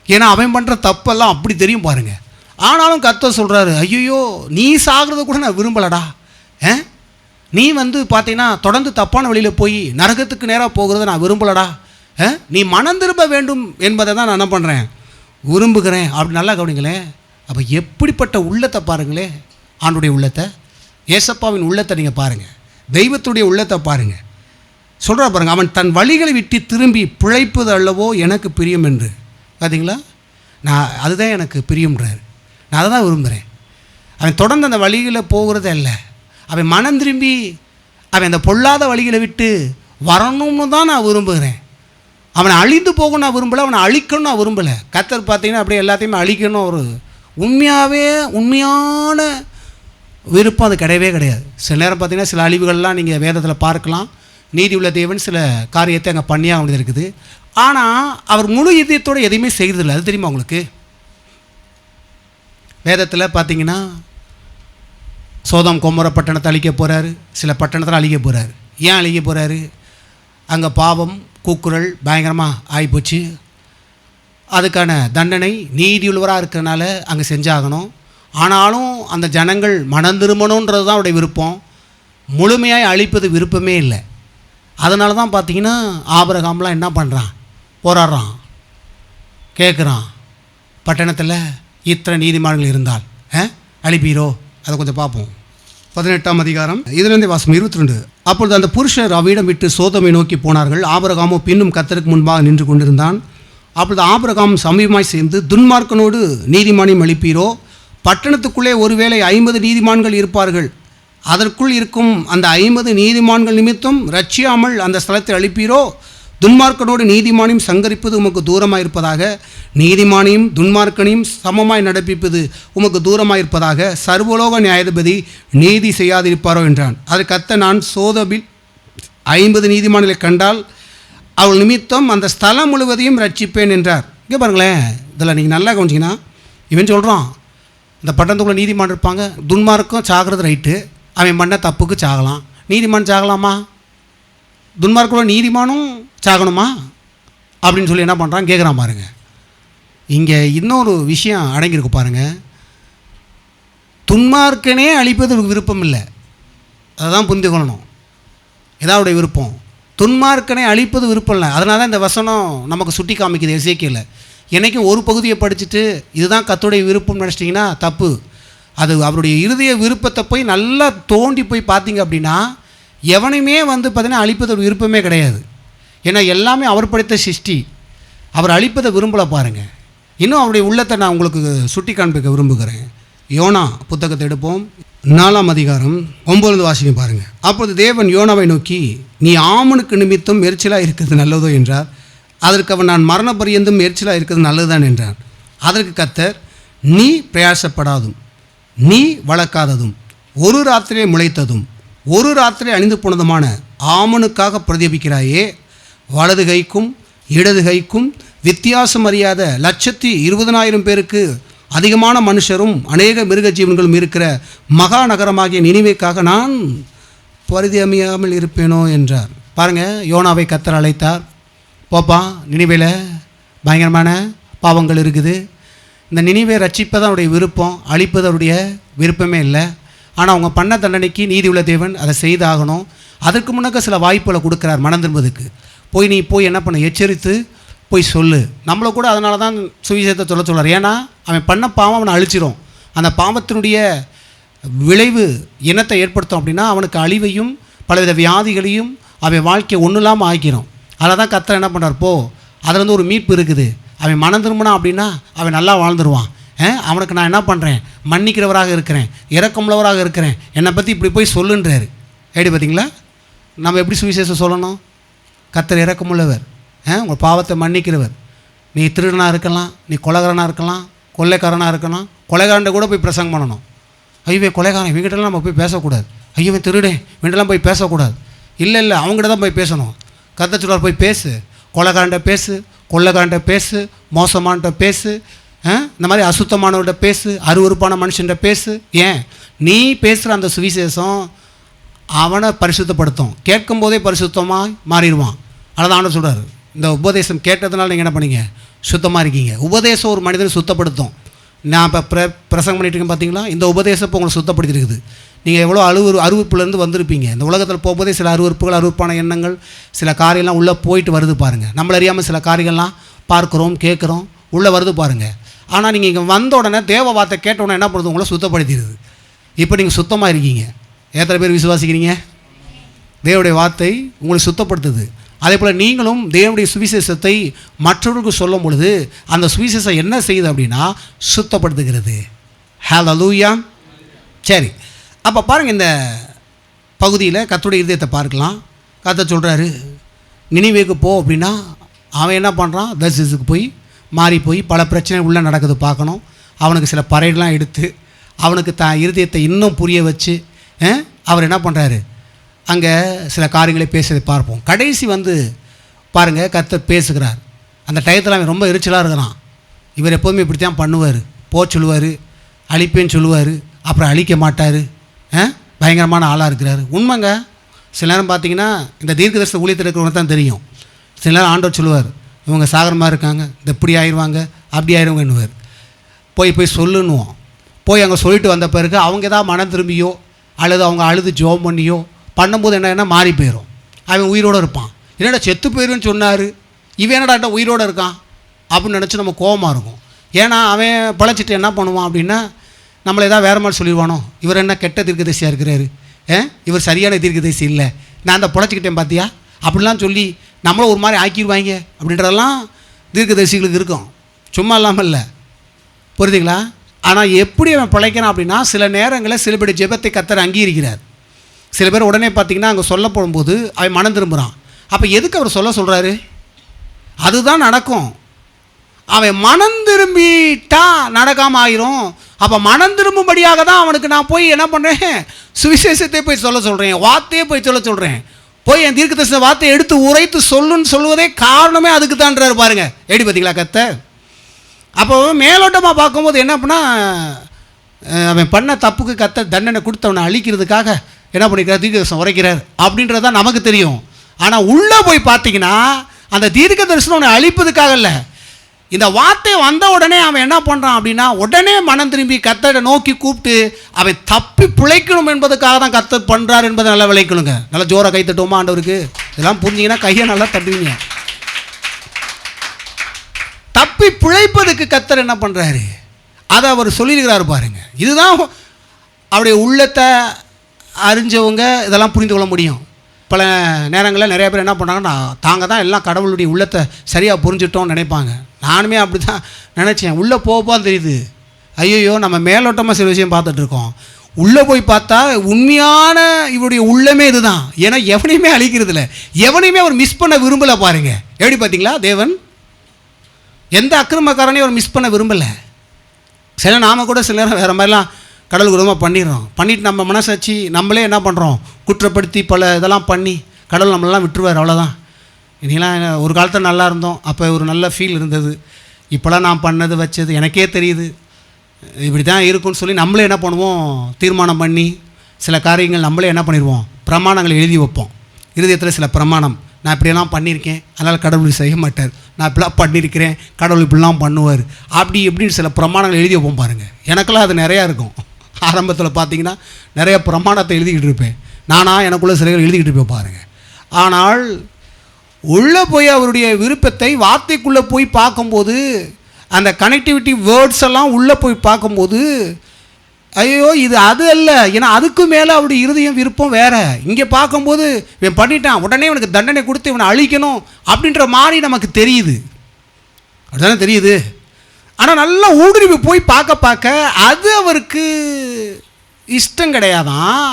ஏன்னா அவன் பண்ணுற தப்பெல்லாம் அப்படி தெரியும் பாருங்கள். ஆனாலும் கர்த்தர் சொல்கிறாரு, ஐயோ நீ சாகிறத கூட நான் விரும்பலடா, நீ பார்த்தீங்கன்னா தொடர்ந்து தப்பான வழியில் போய் நரகத்துக்கு நேராக போகிறத நான் விரும்பலடா, நீ மனம் திரும்ப வேண்டும் என்பதை தான் நான் என்ன பண்ணுறேன், விரும்புகிறேன். அப்படி நல்லா கவனிங்களேன். அப்போ எப்படிப்பட்ட உள்ளத்தை பாருங்களேன், ஆண்டுடைய உள்ளத்தை, ஏசப்பாவின் உள்ளத்தை நீங்கள் பாருங்கள், தெய்வத்துடைய உள்ளத்தை பாருங்கள். சொல்கிறா பாருங்கள், அவன் தன் வழிகளை விட்டு திரும்பி பிழைப்பது அல்லவோ எனக்கு பிரியம் என்று. பார்த்தீங்களா, நான் அதுதான் எனக்கு பிரியம்ன்றார். நான் அதை தான் விரும்புகிறேன். அவன் தொடர்ந்து அந்த வழிகளில் போகிறதே இல்லை, அவன் மனம் திரும்பி அவன் அந்த பொல்லாத வழிகளை விட்டு வரணும்னு தான் நான் விரும்புகிறேன். அவனை அழிந்து போகணும் நான் விரும்பலை, அவனை அழிக்கணும் நான் விரும்பலை. கர்த்தர் பார்த்தீங்கன்னா அப்படியே எல்லாத்தையுமே அழிக்கணும் ஒரு உண்மையான விருப்பம் அது கிடையவே கிடையாது. சில நேரம் பார்த்தீங்கன்னா சில அழிவுகள்லாம் நீங்கள் வேதத்தில் பார்க்கலாம். நீதி உள்ள தேவன் சில காரியத்தை அங்கே பண்ணியாக வேண்டியது இருக்குது. ஆனால் அவர் முழு இதயத்தோடு எதையுமே செய்கிறதில்லை. அது தெரியுமா உங்களுக்கு? வேதத்தில் பார்த்தீங்கன்னா சோதம் கொமோரா பட்டணத்தை அழிக்க போகிறாரு, சில பட்டணத்தில் அழிக்க போகிறாரு. ஏன் அழிக்க போகிறாரு? அங்கே பாவம் கூக்குரல் பயங்கரமாக ஆகிப்போச்சு. அதுக்கான தண்டனை நீதியுள்ளவராக இருக்கிறனால அங்கே செஞ்சாகணும். ஆனாலும் அந்த ஜனங்கள் மனம் திரும்பணுன்றது தான் அவருடைய விருப்பம். முழுமையாக அழிப்பது விருப்பமே இல்லை. அதனால தான் பார்த்தீங்கன்னா ஆபிரகாம்லாம் என்ன பண்ணுறான், போராடுறான், கேட்குறான், பட்டணத்தில் இத்தனை நீதிமான்கள் இருந்தால் அழிப்பீரோ? அதை கொஞ்சம் பார்ப்போம். 18ஆம் அதிகாரம் இதிலிருந்து வாசம் 22. அப்பொழுது அந்த புருஷர் அவ்விடம் விட்டு சோதோமை நோக்கி போனார்கள். ஆபிரகாமோ பின்னும் கர்த்தருக்கு முன்பாக நின்று கொண்டிருந்தான். அப்பொழுது ஆபிரகாம் சமீபமாய் சேர்ந்து, துன்மார்க்கனோடு நீதிமானையும் அழிப்பீரோ? பட்டணத்துக்குள்ளே ஒருவேளை 50 நீதிமான்கள் இருப்பார்கள், அதற்குள் இருக்கும் அந்த 50 நீதிமான்கள் நிமித்தம் ரட்சியாமல் அந்த ஸ்தலத்தை அழிப்பீரோ? துன்மார்க்கனோடு நீதிமானையும் சங்கரிப்பது உமக்கு தூரமாக இருப்பதாக, நீதிமானையும் துன்மார்க்கனையும் சமமாய் நடப்பிப்பது உமக்கு தூரமாக இருப்பதாக, சர்வலோக நியாயாதிபதி நீதி செய்யாதிருப்பாரோ என்றான். அதற்கு கர்த்தர், நான் சோதோமில் 50 நீதிமான்களை கண்டால் அவள் நிமித்தம் அந்த ஸ்தலம் முழுவதையும் ரட்சிப்பேன் என்றார். இங்கே பாருங்களேன், இதில் நீங்கள் நல்லா கவனிச்சிங்கன்னா இவன் சொல்கிறான், இந்த பட்டணத்துக்குள்ளே நீதிமான் இருப்பாங்க, துன்மார்க்கம் சாகிறது ரைட்டு, அவன் பண்ண தப்புக்கு சாகலாம். நீதிமான் சாகலாமா? துன்மார்க்கோட நீதிமானும் சாகணுமா அப்படின்னு சொல்லி என்ன பண்ணுறான் கேட்குறான் பாருங்க. இங்கே இன்னொரு விஷயம் அடங்கியிருக்கு பாருங்கள். துன்மார்க்கனே அழிப்பது விருப்பம் இல்லை, அதை தான் புரிந்து கொள்ளணும். ஏதாவது விருப்பம், துன்மார்க்கனை அழிப்பது விருப்பம் இல்லை. அதனால தான் இந்த வசனம் நமக்கு சுட்டி காமிக்குது. எசேக்கியேல் என்றைக்கும் ஒரு பகுதியை படிச்சுட்டு இதுதான் கர்த்தருடைய விருப்பம் நினச்சிட்டிங்கன்னா தப்பு. அது அவருடைய இருதய விருப்பத்தை போய் நல்லா தோண்டி போய் பார்த்தீங்க அப்படின்னா எவனையுமே பார்த்தீங்கன்னா அழிப்பது ஒரு விருப்பமே கிடையாது. ஏன்னா எல்லாமே அவர் படைத்த சிருஷ்டி, அவர் அழிப்பதை விரும்பலை பாருங்கள். இன்னும் அவருடைய உள்ளத்தை நான் உங்களுக்கு சுட்டி காண்பிக்க விரும்புகிறேன். யோனா புத்தகத்தை எடுப்போம், 4ஆம் அதிகாரம் 9 வாசிங்க பாருங்கள். அப்பொழுது தேவன் யோனாவை நோக்கி, நீ ஆமனுக்கு நிமித்தம் எரிச்சலாக இருக்கிறது நல்லதோ என்றார். அதற்கு அவன், நான் மரண பரியந்தும் எரிச்சலாக இருக்கிறது நல்லதுதான் என்றான். அதற்கு கர்த்தர், நீ பிரயாசப்படாதும் நீ வளர்க்காததும் ஒரு ராத்திரியை முளைத்ததும் ஒரு ராத்திரி அணிந்து போனதுமான ஆமனுக்காக பிரதிபிக்கிறாயே, வலது கைக்கும் இடது கைக்கும் வித்தியாசம் அறியாத 120,000 பேருக்கு அதிகமான மனுஷரும் அநேக மிருக ஜீவன்களும் இருக்கிற மகா நகரமாகிய நினிவேக்காக நான் பரிதமியாமல் இருப்பேனோ என்றார். பாருங்கள், யோனாவை கர்த்தர் அழைத்தார். போப்பா, நினிவேல பயங்கரமான பாவங்கள் இருக்குது, இந்த நினிவே ரட்சிப்பது அவருடைய விருப்பம், அழிப்பது அவருடைய விருப்பமே இல்லை. ஆனால் அவங்க பண்ண தண்டனைக்கு நீதி உள்ள தேவன் அதை செய்தாகணும். அதற்கு முன்னாக்க சில வாய்ப்புகளை கொடுக்குறார் மனம் திரும்புவதுக்கு. போய் நீ போய் என்ன பண்ண, எச்சரித்து போய் சொல்லு. நம்மளை கூட அதனால தான் சுவிசேஷத்தை சொல்கிறார். ஏன்னா அவன் பண்ண பாவம் அவனை அழிச்சிரும். அந்த பாவத்தினுடைய விளைவு என்னத்தை ஏற்படுத்தும் அப்படின்னா அவனுக்கு அழிவையும் பலவித வியாதிகளையும் அவன் வாழ்க்கையை ஒன்றும் இல்லாமல் ஆக்கிரும். அதில் தான் கர்த்தர் என்ன பண்ணுறார், போ, அதில் ஒரு மீட்பு இருக்குது. அவன் மனம் திரும்பினான் அப்படின்னா அவன் நல்லா வாழ்ந்துருவான். அவனுக்கு நான் என்ன பண்ணுறேன், மன்னிக்கிறவராக இருக்கிறேன், இரக்கமுள்ளவராக இருக்கிறேன், என்னை பற்றி இப்படி போய் சொல்லுன்றாரு. எப்படி பார்த்தீங்களா? நம்ம எப்படி சுவிசேஷம் சொல்லணும்? கர்த்தர் இரக்கமுள்ளவர், உங்கள் பாவத்தை மன்னிக்கிறவர். நீ திருடனாக இருக்கலாம், நீ கொலைகாரனாக இருக்கலாம், கொள்ளைக்காரனாக இருக்கலாம். கொலைகாரன்ட்ட கூட போய் பிரசங்கம் பண்ணணும். ஐயோ கொலைகாரன், இவங்ககிட்டலாம் நம்ம போய் பேசக்கூடாது. ஐயோ திருடேன், இவங்கெல்லாம் போய் பேசக்கூடாது. இல்லை அவங்ககிட்ட தான் போய் பேசணும். கர்த்தர் சொல்றார், போய் பேசு. கொலைகாரன்ட்ட பேசு, கொள்ளைக்காரன்ட்ட பேசு, மோசமானட்ட பேசு, இந்த மாதிரி அசுத்தமானவர்கிட்ட பேசு, அருவருப்பான மனுஷன்கிட்ட பேசு. ஏன் நீ பேசுகிற அந்த சுவிசேஷம் அவனை பரிசுத்தப்படுத்தும். கேட்கும் போதே பரிசுத்தமாக மாறிடுவான். அதான் ஆண்டவர் சொல்கிறார், இந்த உபதேசம் கேட்டதுனால நீங்கள் என்ன பண்ணீங்க? சுத்தமாக இருக்கீங்க. உபதேசம் ஒரு மனிதனை சுத்தப்படுத்தும். நான் இப்போ பிரசங்கம் பண்ணிட்டு இருக்கேன் பார்த்தீங்களா? இந்த உபதேசம் இப்போ உங்களை சுத்தப்படுத்திருக்குது. நீங்கள் எவ்வளோ அருவருப்புலேருந்து வந்திருப்பீங்க. இந்த உலகத்தில் போகும்போதே சில அருவருப்பான எண்ணங்கள், சில காரியம்லாம் உள்ளே போயிட்டு வருது பாருங்கள். நம்மள அறியாமல் சில காரியங்கள்லாம் பார்க்குறோம், கேட்குறோம், உள்ளே வருது பாருங்கள். ஆனால் நீங்கள் இங்கே வந்த உடனே தேவ வார்த்தை கேட்ட உடனே என்ன பண்ணுறது? உங்களை சுத்தப்படுத்திடுது. இப்போ நீங்கள் சுத்தமாக இருக்கீங்க. எத்தனை பேர் விசுவாசிக்கிறீங்க? தேவனுடைய வார்த்தை உங்களை சுத்தப்படுத்துது. அதே போல் நீங்களும் தேவனுடைய சுவிசேஷத்தை மற்றவர்களுக்கு சொல்லும் பொழுது அந்த சுவிசேஷம் என்ன செய்யுது அப்படின்னா சுத்தப்படுத்துகிறது. ஹல்லேலூயா. சரி, அப்போ பாருங்கள், இந்த பகுதியில் கர்த்தருடைய இருதயத்தை பார்க்கலாம். கர்த்தர் சொல்கிறாரு, நினிவேக்கு போ அப்படின்னா அவன் என்ன பண்ணுறான்? தர்சீசுக்கு போய் மாறி போய் பல பிரச்சனை உள்ளே நடக்குது பார்க்கணும். அவனுக்கு சில பறையெல்லாம் எடுத்து அவனுக்கு இருதயத்தை இன்னும் புரிய வச்சு அவர் என்ன பண்ணுறாரு? அங்கே சில காரியங்களை பேசுறதை பார்ப்போம். கடைசி பாருங்கள், கர்த்தர் பேசுகிறார். அந்த டயத்தில் அவன் ரொம்ப எரிச்சலாக இருக்கிறான். இவர் எப்போதுமே இப்படி தான் பண்ணுவார். சொல்லுவார், அழிப்பேன்னு சொல்லுவார், அப்புறம் அழிக்க மாட்டார். பயங்கரமான ஆளாக இருக்கிறார். உண்மைங்க. சில நேரம் பார்த்தீங்கன்னா இந்த தீர்க்கதரிசன ஊழியத்தில் இருக்கிறவங்க தான் தெரியும். சில நேரம் ஆண்டவர் சொல்லுவார், இவங்க சாகரமாக இருக்காங்க, இந்த இப்படி ஆயிடுவாங்க, அப்படி ஆயிடுவாங்கன்னுவார். போய் சொல்லுன்னுவோம். போய் அங்கே சொல்லிட்டு வந்த பிறகு அவங்க ஏதாவது மனம் திரும்பியோ அல்லது அவங்க அழுது ஜோம் பண்ணியோ பண்ணும்போது என்ன மாறி போயிடும். அவன் உயிரோடு இருப்பான். என்னடா செத்து போயிடுன்னு சொன்னார், இவன் என்னடா உயிரோடு இருக்கான் அப்படின்னு நினச்சி நம்ம கோபமாக இருக்கும். ஏன்னா அவன் பழச்சிட்டு என்ன பண்ணுவான் அப்படின்னா நம்மளை ஏதாவது வேறு மாதிரி சொல்லிடுவானோ, இவர் என்ன கெட்ட தீர்க்கதரிசியாக இருக்கிறாரு, இவர் சரியான தீர்க்கதரிசி இல்லை, நான் அந்த பொழைச்சிக்கிட்டேன் பார்த்தியா அப்படிலாம் சொல்லி நம்மளை ஒரு மாதிரி ஆக்கிடுவாங்க அப்படின்றதெல்லாம் தீர்க்கதரிசிகளுக்கு இருக்கும். சும்மா இல்லாமல் இல்லை, புரியுதுங்களா? ஆனால் எப்படி அவன் பிழைக்கிறான் அப்படின்னா சில நேரங்களில் சில பேர் ஜெபத்தை கர்த்தர் அங்கீகரிக்கிறார். சில பேர் உடனே பார்த்திங்கன்னா அங்கே சொல்ல போடும்போது அவன் மனம் திரும்புகிறான். அப்போ எதுக்கு அவர் சொல்கிறாரு? அதுதான் நடக்கும். அவன் மனம் திரும்பிட்டா நடக்காமல் ஆயிரும். அப்போ மனம் திரும்பும்படியாக தான் அவனுக்கு நான் போய் என்ன பண்ணுறேன்? சுவிசேஷத்தை போய் சொல்ல சொல்கிறேன், வார்த்தையே போய் சொல்ல சொல்கிறேன். போய் என் தீர்க்கதரிசன வார்த்தையை எடுத்து உரைத்து சொல்லுன்னு சொல்லுவதே காரணமே அதுக்கு தான்றாரு பாருங்க. எப்படி பார்த்தீங்களா கர்த்தர்? அப்போ மேலோட்டமாக பார்க்கும்போது என்ன பண்ணா அவன் பண்ண தப்புக்கு கர்த்தர் தண்டனை கொடுத்து அவனை அழிக்கிறதுக்காக என்ன பண்ணிக்கிறார்? தீர்க்கதரிசனம் உரைக்கிறார் அப்படின்றதான் நமக்கு தெரியும். ஆனால் உள்ளே போய் பார்த்தீங்கன்னா அந்த தீர்க்கதரிசனம் அவனை அழிப்பதுக்காக இல்லை. இந்த வார்த்தை வந்த உடனே அவன் என்ன பண்ணுறான் அப்படின்னா உடனே மனம் திரும்பி கர்த்தரை நோக்கி கூப்பிட்டு அவன் தப்பி பிழைக்கணும் என்பதுக்காக தான் கர்த்தர் பண்ணுறார் என்பதை நல்லா விளைக்கணுங்க. நல்லா ஜோராக கை தட்டுவோமா ஆண்டவருக்கு? இதெல்லாம் புரிஞ்சிங்கன்னா கையை நல்லா தட்டுவீங்க. தப்பி பிழைப்பதுக்கு கர்த்தர் என்ன பண்ணுறாரு அதை அவர் சொல்லியிருக்கிறாரு பாருங்க. இதுதான் அவருடைய உள்ளத்தை அறிஞ்சவங்க இதெல்லாம் புரிந்து கொள்ள முடியும். பல நேரங்களில் நிறைய பேர் என்ன பண்ணுறாங்கன்னா தாங்க தான் எல்லாம் கடவுளுடைய உள்ளத்தை சரியாக புரிஞ்சுட்டோம்னு நினைப்பாங்க. நானுமே அப்படி தான் நினச்சேன். உள்ளே போகப்பான்னு தெரியுது, ஐயோ நம்ம மேலோட்டமாக சில விஷயம் பார்த்துட்ருக்கோம். உள்ளே போய் பார்த்தா உண்மையான இவருடைய உள்ளமே இதுதான். ஏன்னா எவனையுமே அழிக்கிறது இல்லை, எவனையுமே அவர் மிஸ் பண்ண விரும்பலை பாருங்க. எப்படி பார்த்தீங்களா? தேவன் எந்த அக்கிரமக்காரனையும் அவர் மிஸ் பண்ண விரும்பலை. சில நாம் கூட சில நேரம் வேறு மாதிரிலாம் கடவுளுக்கு விரோதமாக பண்ணிட்டு நம்ம மனசாட்சி நம்மளே என்ன பண்ணுறோம்? குற்றப்படுத்தி பல இதெல்லாம் பண்ணி கடவுள் நம்மளெல்லாம் விட்டுருவார். அவ்வளோதான். இனிலாம் ஒரு காலத்தில் நல்லா இருந்தோம், அப்போ ஒரு நல்ல ஃபீல் இருந்தது. இப்போலாம் நான் பண்ணது வச்சது எனக்கே தெரியுது இப்படி தான் இருக்குன்னு சொல்லி நம்மளே என்ன பண்ணுவோம்? தீர்மானம் பண்ணி சில காரியங்கள் நம்மளே என்ன பண்ணிடுவோம்? பிரமாணங்களை எழுதி வைப்போம். இருதயத்தில் சில பிரமாணம், நான் இப்படியெல்லாம் பண்ணியிருக்கேன் அதனால் கடவுள் செய்ய மாட்டார், நான் இப்படிலாம் பண்ணியிருக்கிறேன் கடவுள் இப்படிலாம் பண்ணுவார், அப்படி இப்படின்னு சில பிரமாணங்கள் எழுதி வைப்போம் பாருங்கள். எனக்கெல்லாம் அது நிறையா இருக்கும். ஆரம்பத்தில் பார்த்தீங்கன்னா நிறைய பிரமாணத்தை எழுதிக்கிட்டு இருப்பேன் நானாக, எனக்குள்ளே சிலைகள் எழுதிக்கிட்டு இருப்பேன் பாருங்கள். ஆனால் உள்ளே போய் அவருடைய விருப்பத்தை வார்த்தைக்குள்ளே போய் பார்க்கும்போது அந்த கனெக்டிவிட்டி வேர்ட்ஸ் எல்லாம் உள்ளே போய் பார்க்கும்போது ஐயோ இது அது அல்ல, ஏன்னா அதுக்கு மேலே அவருடைய இருதயம் விருப்பம் வேறு. இங்கே பார்க்கும்போது இவன் பண்ணிட்டான் உடனே இவனுக்கு தண்டனை கொடுத்து இவனை அழிக்கணும் அப்படின்ற மாதிரி நமக்கு தெரியுது. அப்படிதானே தெரியுது. ஆனால் நல்லா ஊடுருவி போய் பார்க்க அது அவருக்கு இஷ்டம் கிடையாதான்.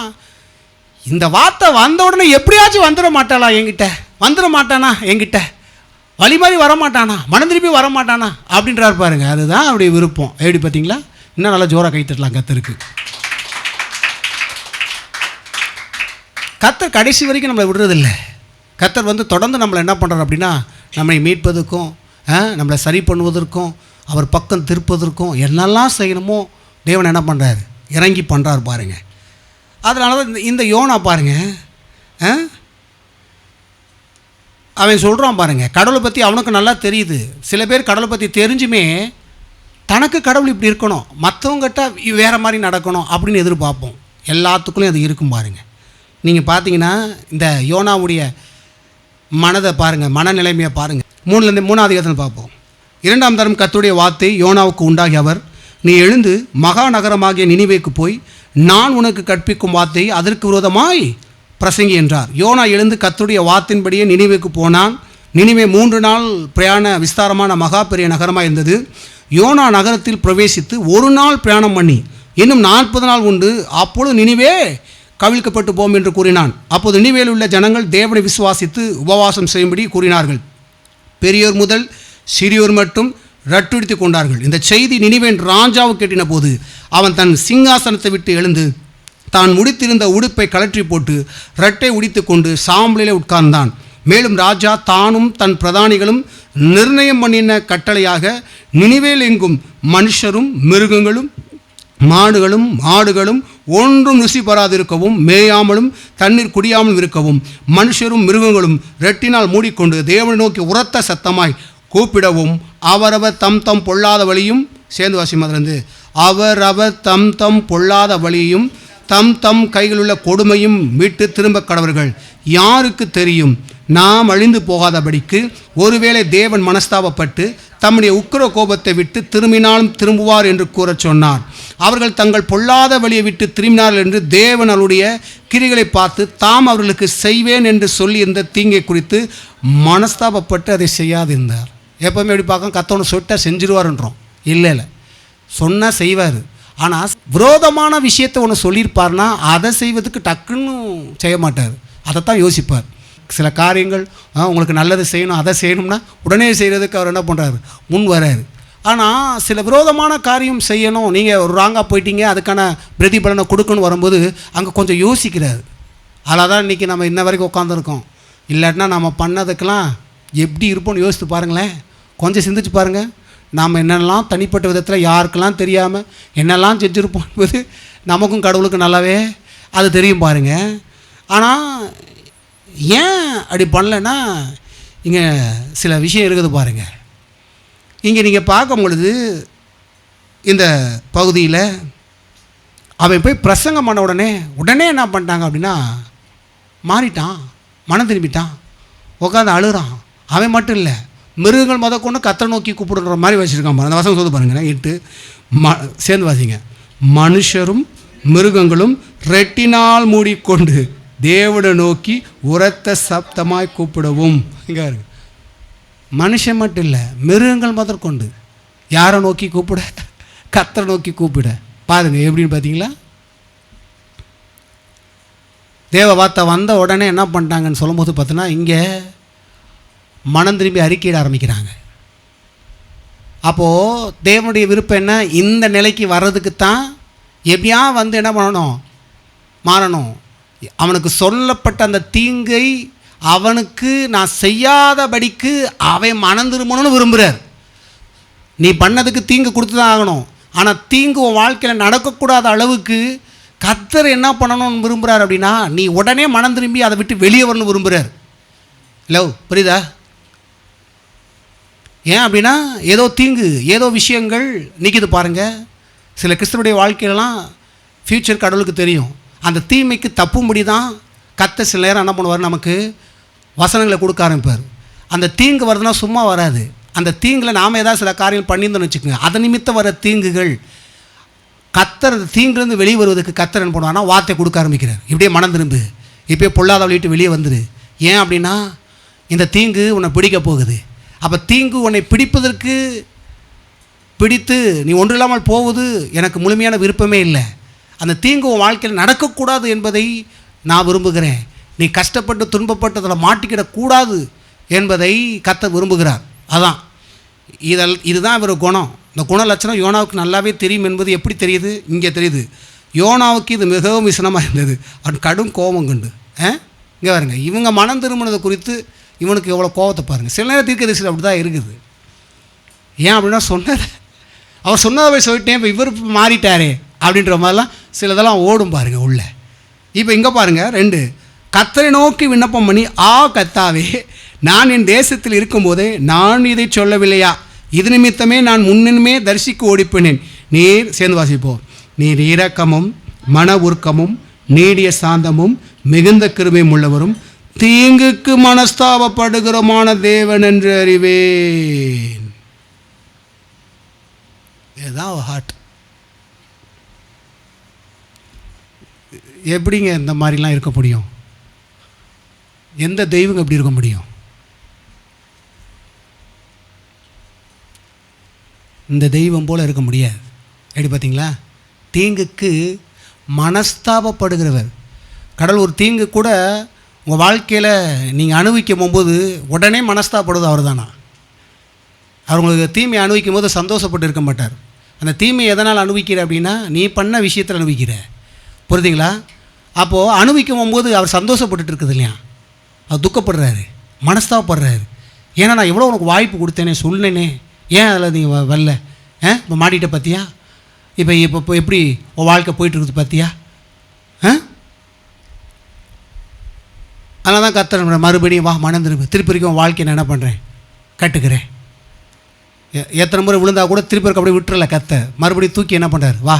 இந்த வார்த்தை வந்த உடனே எப்படியாச்சும் வந்துட மாட்டாளா என்கிட்ட, வந்துட மாட்டானா என்கிட்ட, வழி மாதிரி வரமாட்டானா, மனம் திருப்பி வரமாட்டானா அப்படின்றாரு பாருங்க. அதுதான் அவருடைய விருப்பம். எப்படி பார்த்தீங்களா? இன்னும் நல்லா ஜோராக கை தட்டலாம் கர்த்தருக்கு. கர்த்தர் கடைசி வரைக்கும் நம்மளை விடுறதில்லை. கர்த்தர் தொடர்ந்து நம்மளை என்ன பண்ணுறாரு அப்படின்னா நம்மை மீட்பதற்கும் நம்மளை சரி பண்ணுவதற்கும் அவர் பக்கம் திருப்பதற்கும் என்னெல்லாம் செய்யணுமோ தேவன் என்ன பண்ணுறாரு, இறங்கி பண்ணுறாரு பாருங்கள். அதனால தான் இந்த யோனா பாருங்கள், அவன் சொல்கிறான் பாருங்கள், கடவுளை பற்றி அவனுக்கு நல்லா தெரியுது. சில பேர் கடவுளை பற்றி தெரிஞ்சுமே தனக்கு கடவுள் இப்படி இருக்கணும், மற்றவங்ககிட்ட வேறு மாதிரி நடக்கணும் அப்படின்னு எதிர்பார்ப்போம். எல்லாத்துக்குள்ளேயும் அது இருக்கும் பாருங்கள். நீங்கள் பார்த்தீங்கன்னா இந்த யோனாவுடைய மனதை பாருங்கள், மனநிலைமையை பாருங்கள். 3வது அதிகாரத்தில் பார்ப்போம். 2ஆம் தரம் கர்த்தருடைய வார்த்தை யோனாவுக்கு உண்டாகி அவர், நீ எழுந்து மகா நகரமாகிய நினிவேக்கு போய் நான் உனக்கு கற்பிக்கும் வார்த்தை அதற்கு விரோதமாய் பிரசங்கி என்றார். யோனா எழுந்து கர்த்தருடைய வார்த்தையின்படியே நினிவேக்கு போனான். நினிவே 3 நாள் பிரயாண விஸ்தாரமான மகா பெரிய நகரமாக இருந்தது. யோனா நகரத்தில் பிரவேசித்து 1 நாள் பிரயாணம் பண்ணி இன்னும் 40 நாள் உண்டு, அப்பொழுது நினிவே கவிழ்க்கப்பட்டு போம் என்று கூறினான். அப்போது நினிவேயில் உள்ள ஜனங்கள் தேவனை விசுவாசித்து உபவாசம் செய்யும்படி கூறினார்கள். பெரியோர் முதல் சிறியோர் மட்டும் ரட்டுடித்து கொண்டார்கள். இந்த செய்தி நினிவேன் ராஜாவுக்கு கேட்டின போது அவன் தன் சிங்காசனத்தை விட்டு எழுந்து தான் முடித்திருந்த உடுப்பை கழற்றி போட்டு ரட்டை உடித்து கொண்டு சாம்பலிலே உட்கார்ந்தான். மேலும் ராஜா தானும் தன் பிரதானிகளும் நிர்ணயம் பண்ணின கட்டளையாக நினிவேல் எங்கும் மனுஷரும் மிருகங்களும் மாடுகளும் ஆடுகளும் ஒன்றும் ருசி பெறாதிருக்கவும் மேயாமலும் தண்ணீர் குடியாமலும் இருக்கவும் மனுஷரும் மிருகங்களும் ரெட்டினால் மூடிக்கொண்டு தேவனை நோக்கி உரத்த சத்தமாய் கூப்பிடவும் அவரவர் தம் தம் பொல்லாத வழியும் சேர்ந்து வாசிமதிலிருந்து அவரவர் தம் தம் பொல்லாத வழியும் தம் தம் கையிலுள்ள கொடுமையும் விட்டு திரும்ப கடவர்கள். யாருக்கு தெரியும், நாம் அழிந்து போகாதபடிக்கு ஒருவேளை தேவன் மனஸ்தாபப்பட்டு தம்முடைய உக்கிர கோபத்தை விட்டு திரும்பினாலும் திரும்புவார் என்று கூறச் சொன்னார். அவர்கள் தங்கள் பொல்லாத வழியை விட்டு திரும்பினார்கள் என்று தேவன் அவருடைய கிரிகளை பார்த்து தாம் அவர்களுக்கு செய்வேன் என்று சொல்லியிருந்த தீங்கை குறித்து மனஸ்தாபப்பட்டு அதை செய்யாதிருந்தார். எப்போவுமே எப்படி பார்க்க கத்தவனை சொட்டா செஞ்சிருவாருன்றோம். இல்லை சொன்னால் செய்வார். ஆனால் விரோதமான விஷயத்தை ஒன்று சொல்லியிருப்பார்னா அதை செய்வதுக்கு டக்குன்னு செய்ய மாட்டார், அதைத்தான் யோசிப்பார். சில காரியங்கள் உங்களுக்கு நல்லது செய்யணும், அதை செய்யணும்னா உடனே செய்கிறதுக்கு அவர் என்ன பண்ணுறாரு, முன் வராரு. ஆனால் சில விரோதமான காரியம் செய்யணும், நீங்கள் ஒரு ராங்காக போயிட்டீங்க, அதுக்கான பிரதிபலனை கொடுக்கணும் வரும்போது அங்கே கொஞ்சம் யோசிக்கிறாரு. அதில் தான் இன்றைக்கி நம்ம இன்ன வரைக்கும் உட்காந்துருக்கோம். இல்லாட்டினா நம்ம பண்ணதுக்கெல்லாம் எப்படி இருப்போம்னு யோசித்து பாருங்களேன், கொஞ்சம் சிந்திச்சு பாருங்கள். நாம் என்னெல்லாம் தனிப்பட்ட விதத்தில் யாருக்கெல்லாம் தெரியாமல் என்னெல்லாம் செஞ்சுருப்போம் என்பது நமக்கும் கடவுளுக்கு நல்லாவே அது தெரியும் பாருங்கள். ஆனால் ஏன் அப்படி பண்ணலைன்னா இங்கே சில விஷயம் இருக்குது பாருங்கள். இங்கே நீங்கள் பார்க்கும் பொழுது இந்த பகுதியில் அவன் போய் பிரசங்கம் பண்ண உடனே என்ன பண்ணிட்டாங்க அப்படின்னா மாறிட்டான், மனம் திரும்பிட்டான், உட்காந்து அழுகிறான். அவன் மட்டும் இல்லை, மிருகங்கள் மொதல் கொண்டு கத்தரை நோக்கி கூப்பிடுற மாதிரி வச்சுருக்கான். அந்த வசனம் சொல்ல பாருங்கள் 8 சேர்ந்து வாசிங்க. மனுஷரும் மிருகங்களும் ரெட்டினால் மூடிக்கொண்டு தேவனை நோக்கி உரத்த சப்தமாய் கூப்பிடவும். இங்கே இருக்கு, மனுஷன் மட்டும் இல்லை, மிருகங்கள் முதற்கொண்டு யாரை நோக்கி கூப்பிட, கத்தரை நோக்கி கூப்பிட. பாருங்கள் எப்படின்னு பார்த்தீங்களா. தேவ வார்த்தை வந்த உடனே என்ன பண்ணிட்டாங்கன்னு சொல்லும்போது பார்த்தோன்னா இங்கே மனம் திரும்பி அறிக்கையிட ஆரம்பிக்கிறாங்க. அப்போது தேவனுடைய விருப்பம் என்ன, இந்த நிலைக்கு வர்றதுக்கு தான் எப்படியா வந்து என்ன பண்ணணும், மாறணும். அவனுக்கு சொல்லப்பட்ட அந்த தீங்கை அவனுக்கு நான் செய்யாதபடிக்கு அவன் மனம் திரும்பணும்னு விரும்புகிறார். நீ பண்ணதுக்கு தீங்கு கொடுத்து தான் ஆகணும். ஆனால் தீங்கு உன் வாழ்க்கையில் நடக்கக்கூடாத அளவுக்கு கர்த்தர் என்ன பண்ணணும்னு விரும்புகிறார் அப்படின்னா நீ உடனே மனம் திரும்பி அதை விட்டு வெளியே வரணும்னு விரும்புகிறார். லவ் புரியுதா? ஏன் அப்படின்னா ஏதோ தீங்கு ஏதோ விஷயங்கள் நிற்கிது பாருங்கள். சில கிறிஸ்தவனுடைய வாழ்க்கையிலலாம் ஃப்யூச்சர் கடவுளுக்கு தெரியும். அந்த தீமைக்கு தப்பும்படி தான் கர்த்தர் சில நேரம் என்ன பண்ணுவார், நமக்கு வசனங்களை கொடுக்க ஆரம்பிப்பார். அந்த தீங்கு வருதுன்னா சும்மா வராது. அந்த தீங்கில் நாம் ஏதாவது சில காரியங்கள் பண்ணியிருந்தோன்னு வச்சுக்கோங்க, அதை நிமித்தம் வர தீங்குகள் கர்த்தர் தீங்குலேருந்து வெளியே வருவதற்கு கர்த்தர் என்ன பண்ணுவார்னா வார்த்தை கொடுக்க ஆரம்பிக்கிறார். இப்படியே மனம் திரும்பு, இப்போயே பொல்லாத வழிட்டு வெளியே வந்துடு. ஏன் அப்படின்னா இந்த தீங்கு உன்னை பிடிக்க போகுது. அப்போ தீங்கு உன்னை பிடித்து நீ ஒன்று இல்லாமல் போவது எனக்கு முழுமையான விருப்பமே இல்லை. அந்த தீங்கு உன் வாழ்க்கையில் நடக்கக்கூடாது என்பதை நான் விரும்புகிறேன். நீ கஷ்டப்பட்டு துன்பப்பட்டு அதில் மாட்டிக்கிடக்கூடாது என்பதை கர்த்தர் விரும்புகிறார். அதான் இதுதான் இவர் குணம். இந்த குண லட்சணம் யோனாவுக்கு நல்லாவே தெரியும் என்பது எப்படி தெரியுது, இங்கே தெரியுது. யோனாவுக்கு இது மிகவும் விசனமாக இருந்தது. அவன் கடும் கோபம் கண்டு இங்கே பாருங்க, இவங்க மனம் திரும்பினதை குறித்து இவனுக்கு எவ்வளோ கோவத்தை பாருங்கள். சில நேரம் தீர்க்கதரிசியில் அப்படி தான் இருக்குது. ஏன் அப்படின்னா அவர் சொன்னதை சொல்லிட்டேன், இப்போ இவர் மாறிட்டாரே அப்படின்ற மாதிரிலாம் சிலதெல்லாம் ஓடும் பாருங்கள் உள்ள. இப்போ இங்கே பாருங்கள் 2, கர்த்தரை நோக்கி விண்ணப்பம் பண்ணி, கர்த்தாவே, நான் என் தேசத்தில் இருக்கும்போதே நான் இதை சொல்லவில்லையா? இது நிமித்தமே நான் முன்னினுமே தரிசிக்க ஓடிப்பினேன். நீர் சேர்ந்து வாசிப்போம். நீர் இரக்கமும் மன உருக்கமும் நீடிய சாந்தமும் மிகுந்த கிருபையும் உள்ளவரும் தீங்குக்கு மனஸ்தாபப்படுகிறமான தேவன் என்று அறிவேன். இதுதான் ஹார்ட். எப்படிங்க இந்த மாதிரிலாம் இருக்க முடியும்? எந்த தெய்வங்க எப்படி இருக்க முடியும்? இந்த தெய்வம் போல் இருக்க முடியாது. எப்படி பார்த்தீங்களா? தீங்குக்கு மனஸ்தாபப்படுகிறவர். கடவுள் ஒரு தீங்கு கூட உங்கள் வாழ்க்கையில் நீங்கள் அனுபவிக்கும் போகும்போது உடனே மனஸ்தாபப்படுவது அவர் தானா? அவர் உங்களுக்கு தீமையை அனுபவிக்கும் போது சந்தோஷப்பட்டு இருக்க மாட்டார். அந்த தீமையை எதனால் அனுபவிக்கிற அப்படின்னா நீ பண்ண விஷயத்தில் அனுபவிக்கிற. புரியுதுங்களா? அப்போது அனுபவிக்கும் போகும்போது அவர் சந்தோஷப்பட்டுட்டு இருக்குது இல்லையா? அவர் துக்கப்படுறாரு, மனஸ்தாபப்படுறாரு. ஏன்னா நான் எவ்வளோ உனக்கு வாய்ப்பு கொடுத்தேனே, சொன்னேனே, ஏன் அதில் நீ வரல? இப்போ மாட்டிகிட்ட பார்த்தியா? இப்போ எப்படி உன் வாழ்க்கை போயிட்டுருக்குது பார்த்தியா? அதனால தான் கர்த்தர் மறுபடியும் வா, மனம் திருப்பி வரைக்கும் உன் வாழ்க்கையை நான் என்ன பண்ணுறேன், கட்டுக்கிறேன். எத்தனை முறை விழுந்தால் கூட திருப்பி இருக்க அப்படியே விட்டுறல கர்த்தர். மறுபடியும் தூக்கி என்ன பண்ணுறாரு, வா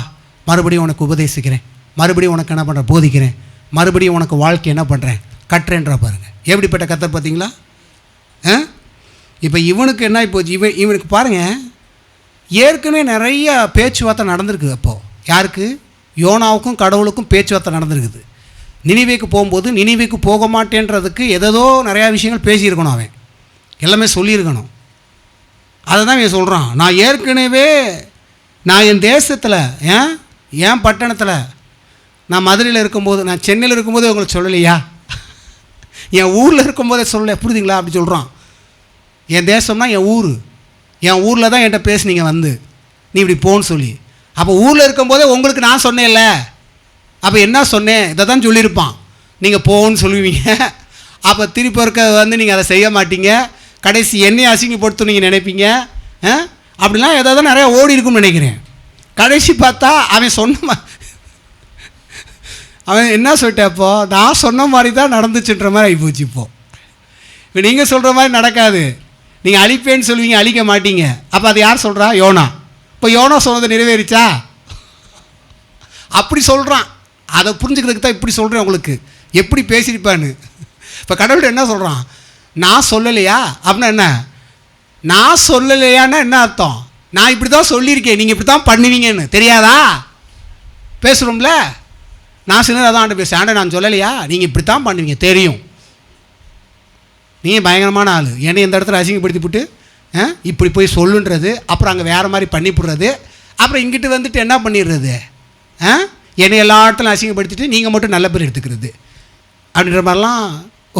மறுபடியும் உனக்கு உபதேசிக்கிறேன், மறுபடியும் உனக்கு என்ன பண்ணுறேன், போதிக்கிறேன், மறுபடியும் உனக்கு வாழ்க்கை என்ன பண்ணுறேன், கட்டுறேன்றா பாருங்கள். எப்படிப்பட்ட கர்த்தர் பார்த்தீங்களா? இப்போ இவனுக்கு என்ன போச்சு, இவனுக்கு பாருங்கள், ஏற்கனவே நிறைய பேச்சுவார்த்தை நடந்திருக்குது. அப்போது யாருக்கு? யோனாவுக்கும் கடவுளுக்கும் பேச்சுவார்த்தை நடந்திருக்குது. நினிவேக்கு போகும்போது நினிவேக்கு போக மாட்டேன்றதுக்கு ஏதோ நிறையா விஷயங்கள் பேசியிருக்கணும், அவன் எல்லாமே சொல்லியிருக்கணும். அதை தான் இவன் சொல்கிறான். நான் ஏற்கனவே நான் என் தேசத்தில் ஏன் பட்டணத்தில் நான் மதுரையில் இருக்கும்போது, நான் சென்னையில் இருக்கும்போது உங்களுக்கு சொல்லலையா? என் ஊரில் இருக்கும்போதே சொல்லலை, புரியுதுங்களா? அப்படி சொல்கிறான். என் தேசம்னா என் ஊர், என் ஊரில் தான் என்கிட்ட பேசுனீங்க வந்து நீ இப்படி போன்னு சொல்லி. அப்போ ஊரில் இருக்கும்போதே உங்களுக்கு நான் சொன்னேன்ல, அப்போ என்ன சொன்னேன், இதை தான் சொல்லியிருப்பான். நீங்கள் போன்னு சொல்லுவீங்க, அப்போ திருப்பி இருக்க வந்து நீங்கள் அதை செய்ய மாட்டீங்க, கடைசி என்னையை அசிங்கப்படுத்து நீங்கள் நினைப்பீங்க. அப்படிலாம் எதாவது நிறையா ஓடி இருக்கும்னு நினைக்கிறேன். கடைசி பார்த்தா அவன் என்ன சொல்லிட்டப்போ, நான் சொன்ன மாதிரி தான் நடந்துச்சுன்ற மாதிரி ஆகிப்போச்சு. இப்போ நீங்கள் சொல்கிற மாதிரி நடக்காது. நீங்கள் அழிப்பேன்னு சொல்லுவீங்க, அழிக்க மாட்டீங்க. அப்போ அது யார் சொல்கிறா? யோனா. இப்போ யோனா சொன்னது நிறைவேறிச்சா? அப்படி சொல்கிறான். அதை புரிஞ்சுக்கிறதுக்கு தான் இப்படி சொல்கிறேன் உங்களுக்கு, எப்படி பேசியிருப்பான்னு. இப்போ கடவுள்கிட்ட என்ன சொல்கிறான், நான் சொல்லலையா அப்படின்னா என்ன? நான் சொல்லலையான்னா என்ன அர்த்தம்? நான் இப்படி தான் சொல்லியிருக்கேன், நீங்கள் இப்படி தான் பண்ணுவீங்கன்னு தெரியாதா? பேசுகிறோம்ல, நான் சின்ன அதான் ஆண்டு பேசுகிறேன். ஆண்ட நான் சொல்லலையா, நீங்கள் இப்படி தான் பண்ணுவீங்க தெரியும், நீங்கள் பயங்கரமான ஆள், என்னை இந்த இடத்துல அசிங்கப்படுத்திவிட்டு இப்படி போய் சொல்லுன்றது, அப்புறம் அங்கே வேறு மாதிரி பண்ணிவிடுறது, அப்புறம் இங்கிட்டு வந்துட்டு என்ன பண்ணிடுறது, என்னை எல்லா இடத்துலையும் அசிங்கப்படுத்திட்டு நீங்கள் மட்டும் நல்ல பேர் எடுத்துக்கிறது அப்படின்ற மாதிரிலாம்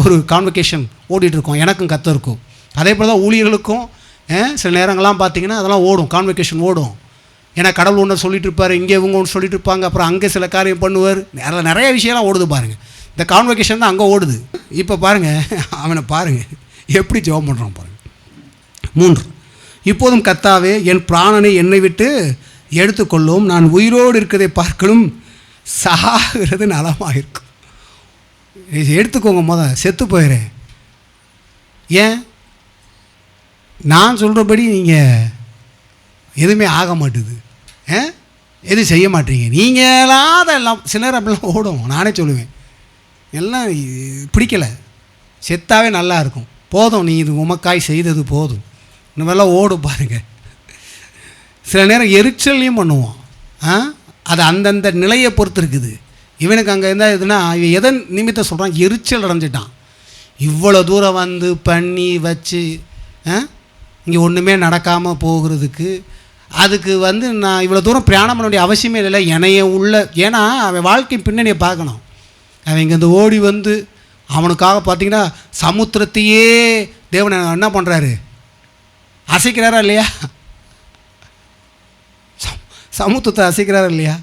ஒரு கான்வெகேஷன் ஓடிட்டுருக்கோம் எனக்கும் கர்த்தருக்கும். அதே போல் தான் ஊழியர்களுக்கும் சில நேரங்கள்லாம் பார்த்திங்கன்னா அதெல்லாம் ஓடும், கான்வெகேஷன் ஓடும். ஏன்னா கடவுள் ஒன்று சொல்லிட்டு இருப்பார், இங்கே இவங்க ஒன்று சொல்லிட்டு இருப்பாங்க, அப்புறம் அங்கே சில காரியம் பண்ணுவார், நிறைய விஷயம்லாம் ஓடுது பாருங்கள். இந்த கான்வெகேஷன் தான் அங்கே ஓடுது. இப்போ பாருங்கள், அவனை பாருங்கள் எப்படி ஜெபம் பண்ணுறான் பாருங்கள். 3, இப்போதும் கர்த்தாவே என் பிராணனை என்னை விட்டு எடுத்துக்கொள்ளும், நான் உயிரோடு இருக்கிறதை பார்க்கணும், சாகிறது நலமாக இருக்கும். எடுத்துக்கோங்க, செத்து போயிடுறேன். ஏன் நான் சொல்கிறபடி நீங்கள் எதுவுமே ஆக மாட்டுது, எதுவும் செய்ய மாட்டீங்க, நீங்களாம் அதெல்லாம் சில நேரம் அப்படிலாம் ஓடும். நானே சொல்லுவேன், எல்லாம் பிடிக்கலை, செத்தாவே நல்லா இருக்கும், போதும், நீ இது உமக்காய் செய்தது போதும், இந்த மாதிரிலாம் ஓடும் பாருங்கள். சில நேரம் எரிச்சல்லையும் பண்ணுவோம். அது அந்தந்த நிலையை பொறுத்து இருக்குது. இவனுக்கு அங்கே இருந்தால் எதுனா, இவன் எதன் நிமித்தம் சொல்கிறான், எரிச்சல் அடைஞ்சிட்டான். இவ்வளோ தூரம் வந்து பண்ணி வச்சு இங்கே ஒன்றுமே நடக்காமல் போகிறதுக்கு, அதுக்கு வந்து நான் இவ்வளோ தூரம் பிரயாணம் பண்ண வேண்டிய அவசியமே இல்லை. என்னைய உள்ள, ஏன்னா அவன் வாழ்க்கை பின்னணியை பார்க்கணும். அவன் இங்கேருந்து ஓடி வந்து அவனுக்காக பார்த்திங்கன்னா சமுத்திரத்தையே தேவன் என்ன பண்ணுறாரு, அசைக்கிறாரா இல்லையா? சமுத்திரத்தை அசைக்கிறாரா இல்லையா?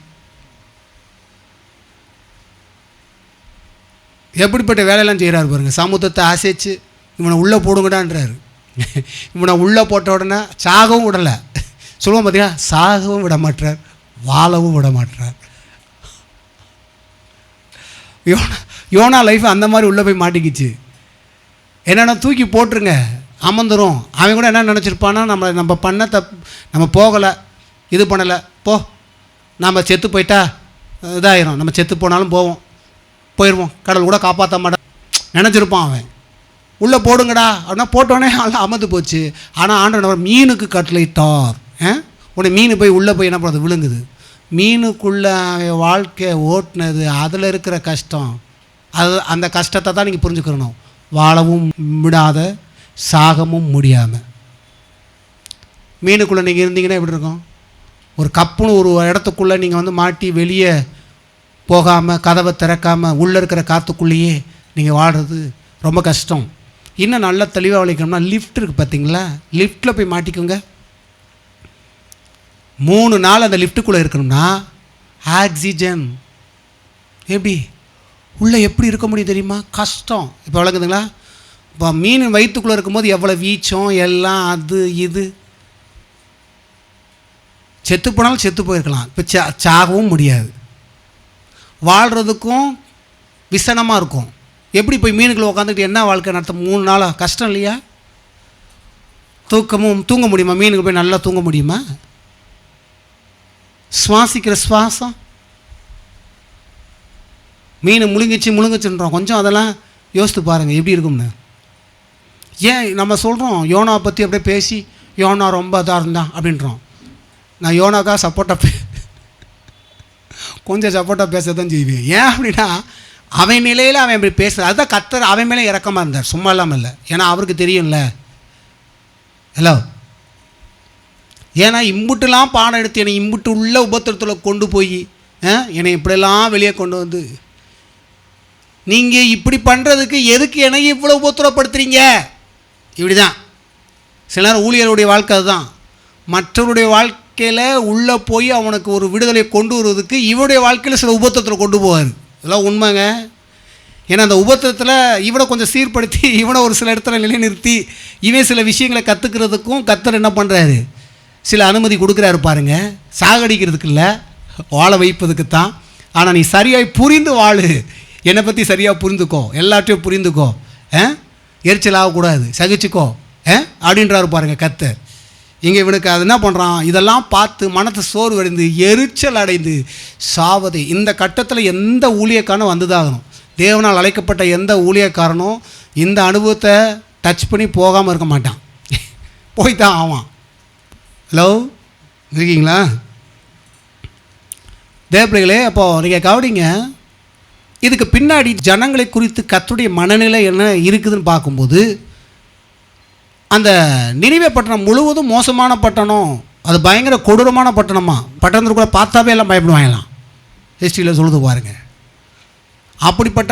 எப்படிப்பட்ட வேலையெல்லாம் செய்கிறாரு பாருங்கள். சமுத்திரத்தை அசைச்சு இவனை உள்ளே போடுங்கடான்றாரு. இவனை உள்ளே போட்ட உடனே சாகவும் விடலை. சொல்லுவோம் பார்த்தீங்கன்னா, சாகவும் விட மாட்டார், வாழவும் விட மாட்டார். யோனா லைஃப் அந்த மாதிரி உள்ளே போய் மாட்டிக்கிச்சு. என்னென்னா தூக்கி போட்டுருங்க, அமர்ந்துடும். அவன் கூட என்ன நினச்சிருப்பான்னா, நம்ம பண்ண நம்ம போகலை, இது பண்ணலை, போ நம்ம செத்து போயிட்டா இதாயிரும், நம்ம செத்து போனாலும் போயிடுவோம், கடவுள் கூட காப்பாற்ற மாட்டான் நினச்சிருப்பான் அவன். உள்ளே போடுங்கடா அப்படின்னா போட்டோன்னே அதெல்லாம் அமர்ந்து போச்சு. ஆனால் ஆண்டவர் மீனுக்கு கட்டளையிட்டார். உடனே மீன் போய் உள்ளே போய் என்ன பண்ணுறது, விழுங்குது. மீனுக்குள்ளே வாழ்க்கை ஓட்டுனது, அதில் இருக்கிற கஷ்டம், அந்த கஷ்டத்தை தான் நீங்கள் புரிஞ்சுக்கிறணும். வாழவும் விடாத, சாகமும் முடியாமல். மீனுக்குள்ளே நீங்கள் இருந்தீங்கன்னா எப்படி இருக்கும்? ஒரு கப்புன்னு ஒரு இடத்துக்குள்ளே நீங்கள் மாட்டி வெளியே போகாமல், கதவை திறக்காமல், உள்ளே இருக்கிற காற்றுக்குள்ளேயே நீங்கள் வாழ்கிறது ரொம்ப கஷ்டம். இன்னும் நல்லா தெளிவாக வளைக்கணும்னா, லிஃப்ட் இருக்குது பார்த்தீங்களா, லிஃப்ட்டில் போய் மாட்டிக்கோங்க. 3 நாள் அந்த லிஃப்ட்டுக்குள்ளே இருக்கணும்னா ஆக்சிஜன் எப்படி உள்ளே எப்படி இருக்க முடியும் தெரியுமா? கஷ்டம். இப்போ வழங்குதுங்களா? இப்போ மீன் வயிற்றுக்குள்ளே இருக்கும்போது எவ்வளோ வீச்சம் எல்லாம், அது இது. செத்து போனாலும் செத்து போயிருக்கலாம், இப்போ சாகவும் முடியாது. வாழ்கிறதுக்கும் விசனமாக இருக்கும். எப்படி போய் மீனுக்குள்ளே உட்காந்துக்கிட்டு என்ன வாழ்க்கை நடத்த? 3 நாளாக கஷ்டம் இல்லையா? தூங்க முடியுமா? மீனுக்கு போய் நல்லா தூங்க முடியுமா? சுவாசிக்கிற சுவாசம், மீன் முழுங்குச்சுன்றோம். கொஞ்சம் அதெல்லாம் யோசித்து பாருங்கள் எப்படி இருக்கும்னு. ஏன் நம்ம சொல்கிறோம் யோனாவை பற்றி அப்படியே பேசி, யோனா ரொம்ப இதாக இருந்தான் அப்படின்றோம். நான் யோனாக்கா கொஞ்சம் சப்போர்ட்டாக பேச தான் செய்வேன். ஏன் அப்படின்னா, அவன் நிலையில் அவன் இப்படி பேசுகிறான். அதுதான் கர்த்தர் அவன் மேலே இறக்கமாக இருந்தார், சும்மா இல்லாமல் இல்லை. ஏன்னா அவருக்கு தெரியும்ல. ஹலோ, ஏன்னா இம்புட்டுலாம் பாடம் எடுத்து என்னை இம்புட்டு உள்ள உபத்திரத்தில் கொண்டு போய் என்னை இப்படிலாம் வெளியே கொண்டு வந்து, நீங்கள் இப்படி பண்ணுறதுக்கு எதுக்கு என்னை இவ்வளோ உபத்திரப்படுத்துறீங்க? இப்படி தான் சில நேரம் ஊழியருடைய வாழ்க்கை. அதுதான் மற்றவருடைய வாழ்க்கையில் உள்ளே போய் அவனுக்கு ஒரு விடுதலை கொண்டு வருவதுக்கு இவனுடைய வாழ்க்கையில் சில உபத்திரத்தில் கொண்டு போவார். இதெல்லாம் உண்மைங்க. ஏன்னா அந்த உபத்திரத்தில் இவனை கொஞ்சம் சீர்படுத்தி, இவனை ஒரு சில இடத்துல நிலைநிறுத்தி, இவன் சில விஷயங்களை கற்றுக்கிறதுக்கும் கர்த்தர் என்ன பண்ணுறாரு, சில அனுமதி கொடுக்குறாரு பாருங்க. சாகடிக்கிறதுக்கு இல்லை, வாழ வைப்பதுக்கு தான். ஆனால் நீ சரியாய் புரிந்து வாழு, என்னை பற்றி சரியாக புரிந்துக்கோ, எல்லாத்தையும் புரிந்துக்கோ, எரிச்சல் ஆகக்கூடாது, சகிச்சுக்கோ அப்படின்றாரு பாருங்க கர்த்தர். இங்கே இவனுக்கு அது என்ன பண்ணுறான், இதெல்லாம் பார்த்து மனத்தை சோர்வடைந்து எரிச்சல் அடைந்து சாவதே. இந்த கட்டத்தில் எந்த ஊழியக்காரனும் வந்துதாகணும். தேவனால் அழைக்கப்பட்ட எந்த ஊழியக்காரனும் இந்த அனுபவத்தை டச் பண்ணி போகாமல் இருக்க மாட்டான், போய்தான் ஆவான். ஹலோ, இருக்கீங்களா தேவப்பிள்ளைகளே? அப்போது நீங்கள் கவனிங்க, இதுக்கு பின்னாடி ஜனங்களை குறித்து கர்த்தருடைய மனநிலை என்ன இருக்குதுன்னு பார்க்கும்போது, அந்த நினிவே பட்டணம் முழுவதும் மோசமான பட்டணம், அது பயங்கர கொடூரமான பட்டணமா. பட்டணத்துக்குள்ளே பார்த்தாவே எல்லாம் பயப்படுவாங்களாம். ஹிஸ்ட்ரியில் சொல்லுது பாருங்கள். அப்படிப்பட்ட